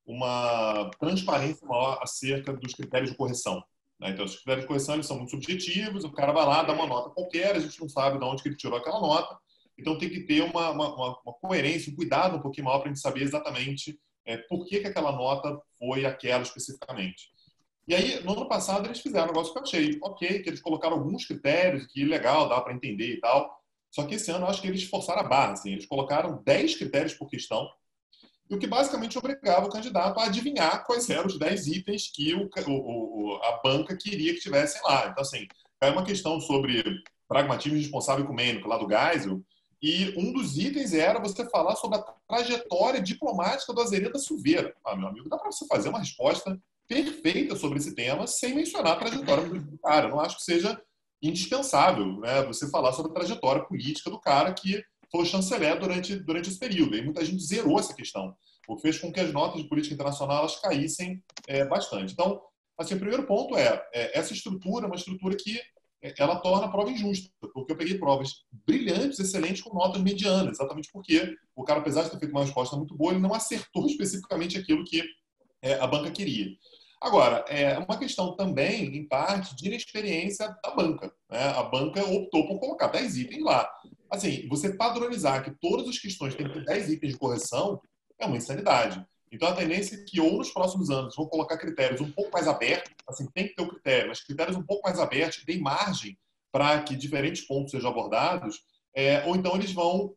uma transparência maior acerca dos critérios de correção, né? Então, os critérios de correção eles são muito subjetivos, o cara vai lá, dá uma nota qualquer, a gente não sabe de onde que ele tirou aquela nota, então tem que ter uma coerência, um cuidado um pouquinho maior para a gente saber exatamente por que aquela nota foi aquela especificamente. E aí, no ano passado, eles fizeram um negócio que eu achei ok, que eles colocaram alguns critérios, que legal, dá para entender e tal, só que esse ano eu acho que eles forçaram a barra, assim, eles colocaram 10 critérios por questão, e o que basicamente obrigava o candidato a adivinhar quais eram os 10 itens que a banca queria que tivessem lá. Então, assim, é uma questão sobre pragmatismo responsável ecumênico lá do Geisel, e um dos itens era você falar sobre a trajetória diplomática do Azereda Silveira. Meu amigo, dá para você fazer uma resposta perfeita sobre esse tema sem mencionar a trajetória política do cara. Eu não acho que seja indispensável, né, você falar sobre a trajetória política do cara que foi chanceler durante esse período. E muita gente zerou essa questão, o que fez com que as notas de política internacional elas caíssem bastante. Então, assim, o primeiro ponto essa estrutura, uma estrutura que ela torna a prova injusta, porque eu peguei provas brilhantes, excelentes, com notas medianas, exatamente porque o cara, apesar de ter feito uma resposta muito boa, ele não acertou especificamente aquilo que a banca queria. Agora, é uma questão também, em parte, de inexperiência da banca, né? A banca optou por colocar 10 itens lá. Assim, você padronizar que todas as questões têm que ter 10 itens de correção é uma insanidade. Então, a tendência é que ou nos próximos anos vão colocar critérios um pouco mais abertos, assim, tem que ter o critério, mas critérios um pouco mais abertos, que deem margem para que diferentes pontos sejam abordados, ou então eles vão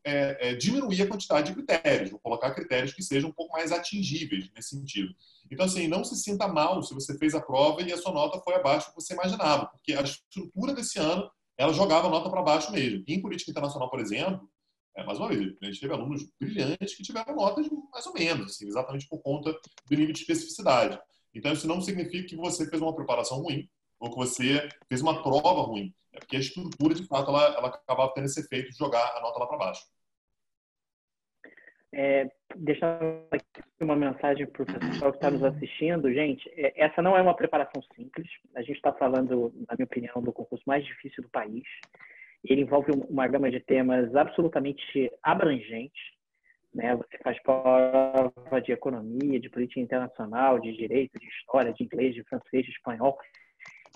diminuir a quantidade de critérios, vão colocar critérios que sejam um pouco mais atingíveis nesse sentido. Então, assim, não se sinta mal se você fez a prova e a sua nota foi abaixo do que você imaginava, porque a estrutura desse ano, ela jogava a nota para baixo mesmo. Em política internacional, por exemplo, mais uma vez, a gente teve alunos brilhantes que tiveram notas mais ou menos, assim, exatamente por conta do nível de especificidade. Então, isso não significa que você fez uma preparação ruim ou que você fez uma prova ruim. É porque a estrutura, de fato, ela acabava tendo esse efeito de jogar a nota lá para baixo. Deixando aqui uma mensagem para o pessoal que está nos assistindo. Gente, essa não é uma preparação simples. A gente está falando, na minha opinião, do concurso mais difícil do país. Ele envolve uma gama de temas absolutamente abrangentes, né? Você faz prova de economia, de política internacional, de direito, de história, de inglês, de francês, de espanhol.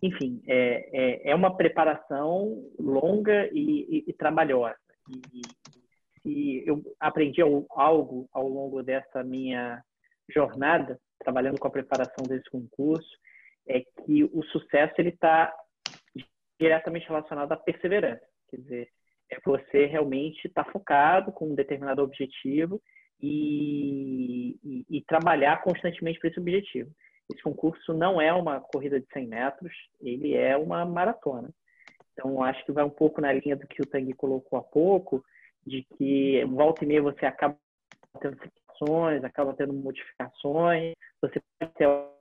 Enfim, é uma preparação longa e trabalhosa. E eu aprendi algo ao longo dessa minha jornada, trabalhando com a preparação desse concurso, é que o sucesso ele está diretamente relacionado à perseverança. Quer dizer, você realmente estar focado com um determinado objetivo e trabalhar constantemente para esse objetivo. Esse concurso não é uma corrida de 100 metros, ele é uma maratona. Então, acho que vai um pouco na linha do que o Tanguy colocou há pouco, de que volta e meia você acaba tendo situações, acaba tendo modificações, você pode ter o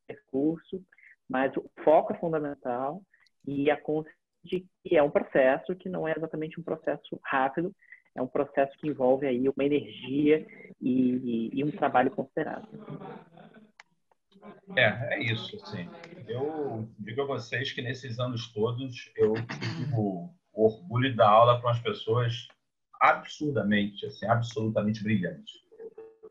recurso, mas o foco é fundamental e a consciência de que é um processo que não é exatamente um processo rápido, é um processo que envolve aí uma energia e um trabalho considerável. É isso, assim. Eu digo a vocês que nesses anos todos eu tive o orgulho de dar aula para umas pessoas absurdamente, assim, absolutamente brilhantes.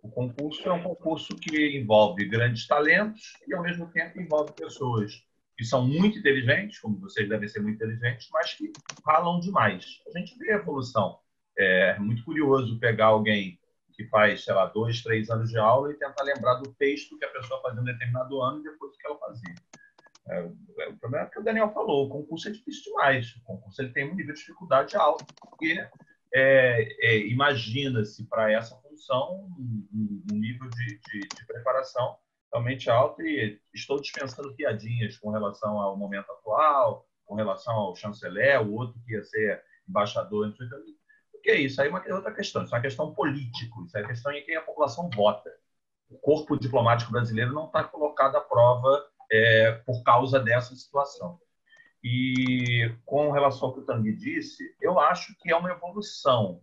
O concurso é um concurso que envolve grandes talentos e, ao mesmo tempo, envolve pessoas que são muito inteligentes, como vocês devem ser muito inteligentes, mas que ralam demais. A gente vê a evolução. É muito curioso pegar alguém que faz, sei lá, 2, 3 anos de aula e tentar lembrar do texto que a pessoa fazia em um determinado ano e depois do que ela fazia. O problema é que o Daniel falou, o concurso é difícil demais. O concurso ele tem um nível de dificuldade alto, porque imagina-se para essa função um nível de preparação realmente alto, e estou dispensando piadinhas com relação ao momento atual, com relação ao chanceler, o outro que ia ser embaixador, não sei o que. O que é isso? Aí é uma outra questão. Isso é uma questão política. Isso é uma questão em quem a população vota. O corpo diplomático brasileiro não está colocado à prova por causa dessa situação. E com relação ao que o Tanguy disse, eu acho que é uma evolução.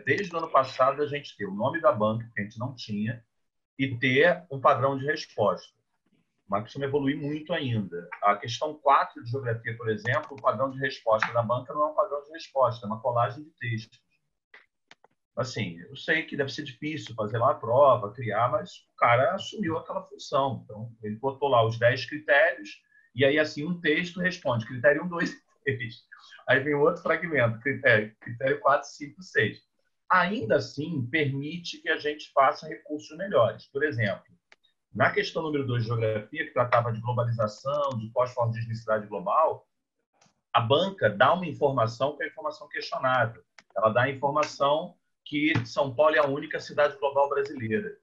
Desde o ano passado, a gente ter o nome da banca, que a gente não tinha, e ter um padrão de resposta. Mas precisa evoluir muito ainda. A questão 4 de geografia, por exemplo, o padrão de resposta da banca não é um padrão de resposta, é uma colagem de textos. Assim, eu sei que deve ser difícil fazer lá a prova, criar, mas o cara assumiu aquela função. Então, ele botou lá os 10 critérios, e aí, assim, um texto responde critério 1, 2 e 3. Aí vem outro fragmento, critério 4, 5, 6. Ainda assim, permite que a gente faça recursos melhores. Por exemplo, na questão número 2 de geografia, que tratava de globalização, de pós-forma-de-etnicidade global, a banca dá uma informação que é a informação questionável. Ela dá a informação que São Paulo é a única cidade global brasileira.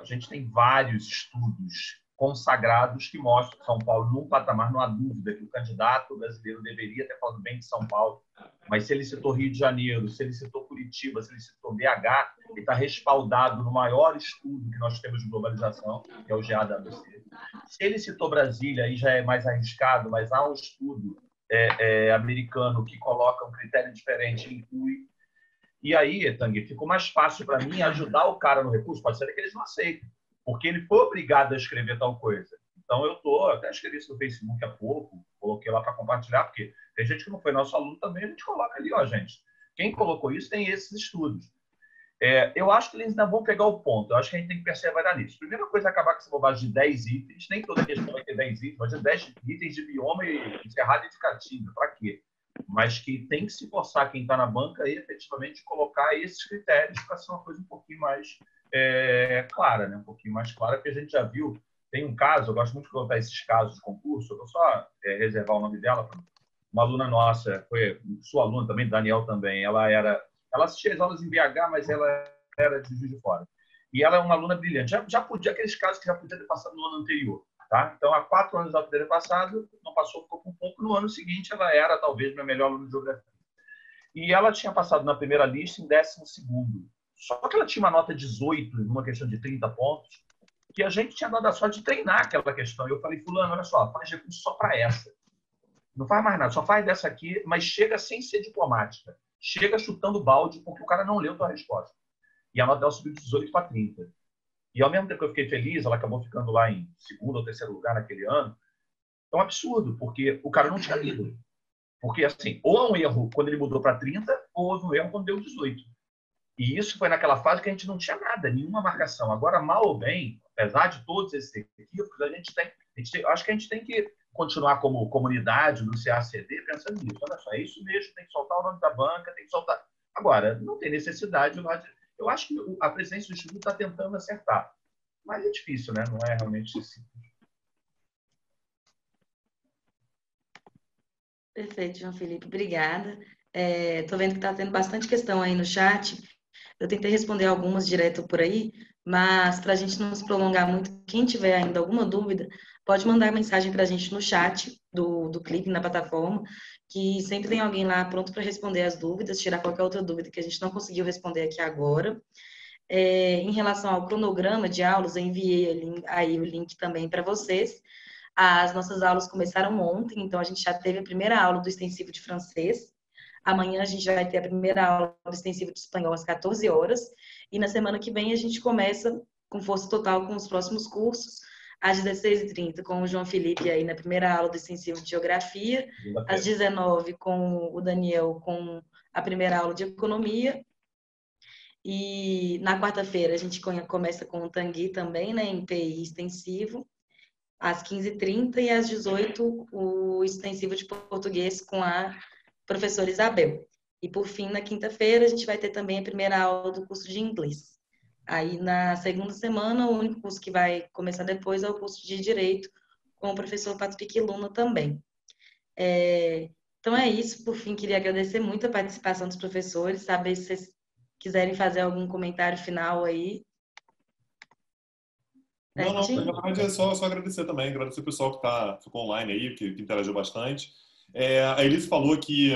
A gente tem vários estudos consagrados que mostram que São Paulo, num patamar, não há dúvida que o candidato brasileiro deveria ter falado bem de São Paulo, mas se ele citou Rio de Janeiro, se ele citou Curitiba, se ele citou BH, ele está respaldado no maior estudo que nós temos de globalização, que é o GAWC. Se ele citou Brasília, aí já é mais arriscado, mas há um estudo americano que coloca um critério diferente e inclui. E aí, Tanguy, ficou mais fácil para mim ajudar o cara no recurso. Pode ser que eles não aceitem, porque ele foi obrigado a escrever tal coisa. Então, até escrevi isso no Facebook há pouco, coloquei lá para compartilhar, porque tem gente que não foi nosso aluno também, a gente coloca ali, ó, gente. Quem colocou isso tem esses estudos. Eu acho que eles ainda vão pegar o ponto. Eu acho que a gente tem que perseverar nisso. Primeira coisa é acabar com essa bobagem de 10 itens. Nem toda questão vai ter 10 itens, mas 10 itens de bioma e cerrado e de caatinga. Para quê? Mas que tem que se forçar quem está na banca e efetivamente colocar esses critérios para ser uma coisa um pouquinho mais clara, né? Um pouquinho mais clara, porque a gente já viu, tem um caso, eu gosto muito de contar esses casos de concurso, eu vou só reservar o nome dela, uma aluna nossa, foi sua aluna também, Daniel também, ela assistia as aulas em BH, mas ela era de Juiz de Fora. E ela é uma aluna brilhante, já podia, aqueles casos que já podia ter passado no ano anterior. Tá? Então, há 4 anos ela poderia ter passado, não passou, ficou com um pouco. No ano seguinte, ela era, talvez, minha melhor aluna de geografia. E ela tinha passado na primeira lista em 12º. Só que ela tinha uma nota 18, numa questão de 30 pontos, que a gente tinha dado a sorte de treinar aquela questão. E eu falei, fulano, olha só, faz recurso só para essa. Não faz mais nada, só faz dessa aqui, mas chega sem ser diplomática. Chega chutando balde, porque o cara não leu a tua resposta. E a nota dela subiu de 18 para 30. E ao mesmo tempo que eu fiquei feliz, ela acabou ficando lá em 2º ou 3º lugar naquele ano. É um absurdo, porque o cara não tinha lido. Porque, assim, ou é um erro quando ele mudou para 30, ou houve um erro quando deu 18. E isso foi naquela fase que a gente não tinha nada, nenhuma marcação. Agora, mal ou bem, apesar de todos esses equívocos, acho que a gente tem que continuar como comunidade do CACD pensando nisso. Olha só, é isso mesmo, tem que soltar o nome da banca, tem que soltar. Agora, não tem necessidade. Eu acho que a presidência do Instituto está tentando acertar. Mas é difícil, né? Não é realmente simples. Perfeito, João Felipe. Obrigada. Estou vendo que está tendo bastante questão aí no chat. Eu tentei responder algumas direto por aí, mas para a gente não se prolongar muito, quem tiver ainda alguma dúvida, pode mandar mensagem para a gente no chat do clipe, na plataforma, que sempre tem alguém lá pronto para responder as dúvidas, tirar qualquer outra dúvida que a gente não conseguiu responder aqui agora. Em relação ao cronograma de aulas, eu enviei aí o link também para vocês. As nossas aulas começaram ontem, então a gente já teve a primeira aula do extensivo de francês. Amanhã a gente vai ter a primeira aula do extensivo de espanhol às 14 horas. E na semana que vem a gente começa com força total com os próximos cursos, às 16h30, com o João Felipe aí na primeira aula do extensivo de geografia, às 19h com o Daniel com a primeira aula de economia. E na quarta-feira a gente começa com o Tanguy também, né, em PI extensivo, às 15h30 e às 18h o extensivo de português com a professora Isabel. E por fim, na quinta-feira, a gente vai ter também a primeira aula do curso de inglês. Aí na segunda semana, o único curso que vai começar depois é o curso de Direito, com o professor Patrick Luna também. Então é isso. Por fim, queria agradecer muito a participação dos professores, saber se vocês quiserem fazer algum comentário final aí. Não, na Certinho? verdade é só agradecer também, agradecer o pessoal que ficou online aí, que interagiu bastante. A Elise falou que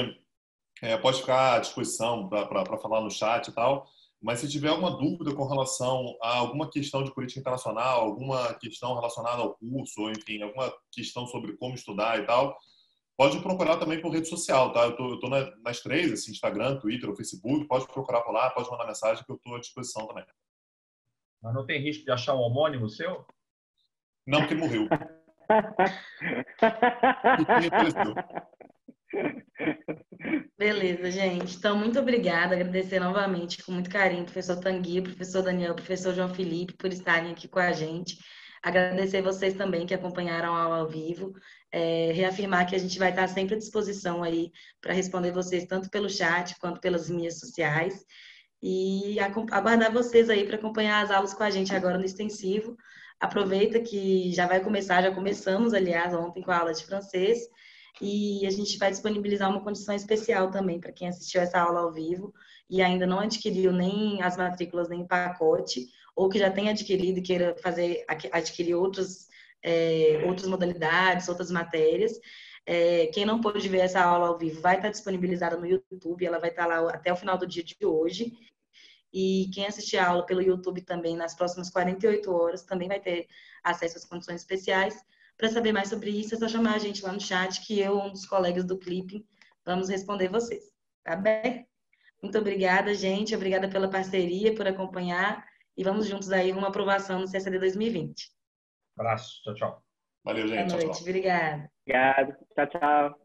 pode ficar à disposição para falar no chat e tal, mas se tiver alguma dúvida com relação a alguma questão de política internacional, alguma questão relacionada ao curso, ou enfim, alguma questão sobre como estudar e tal, pode procurar também por rede social, tá? Eu tô nas três, assim, Instagram, Twitter, ou Facebook, pode procurar por lá, pode mandar mensagem que eu estou à disposição também. Mas não tem risco de achar um homônimo seu? Não, porque morreu. E apareceu. Beleza, gente. Então, muito obrigada. Agradecer novamente, com muito carinho, professor Tanguy, professor Daniel, professor João Felipe, por estarem aqui com a gente. Agradecer vocês também que acompanharam a aula ao vivo. Reafirmar que a gente vai estar sempre à disposição aí para responder vocês, tanto pelo chat quanto pelas mídias sociais. E aguardar vocês aí para acompanhar as aulas com a gente agora no extensivo. Aproveita que já vai começar, já começamos, aliás, ontem com a aula de francês. E a gente vai disponibilizar uma condição especial também para quem assistiu essa aula ao vivo e ainda não adquiriu nem as matrículas nem o pacote, ou que já tem adquirido e queira adquirir outras modalidades, outras matérias. Quem não pôde ver essa aula ao vivo vai estar disponibilizada no YouTube, ela vai estar lá até o final do dia de hoje. E quem assistir a aula pelo YouTube também, nas próximas 48 horas, também vai ter acesso às condições especiais. Para saber mais sobre isso, é só chamar a gente lá no chat, que eu, um dos colegas do Clipping, vamos responder vocês. Tá bem? Muito obrigada, gente. Obrigada pela parceria, por acompanhar. E vamos juntos aí numa aprovação no CSD 2020. Abraço. Tchau, tchau. Valeu, gente. Boa noite. Tchau. Obrigada. Obrigado. Tchau, tchau.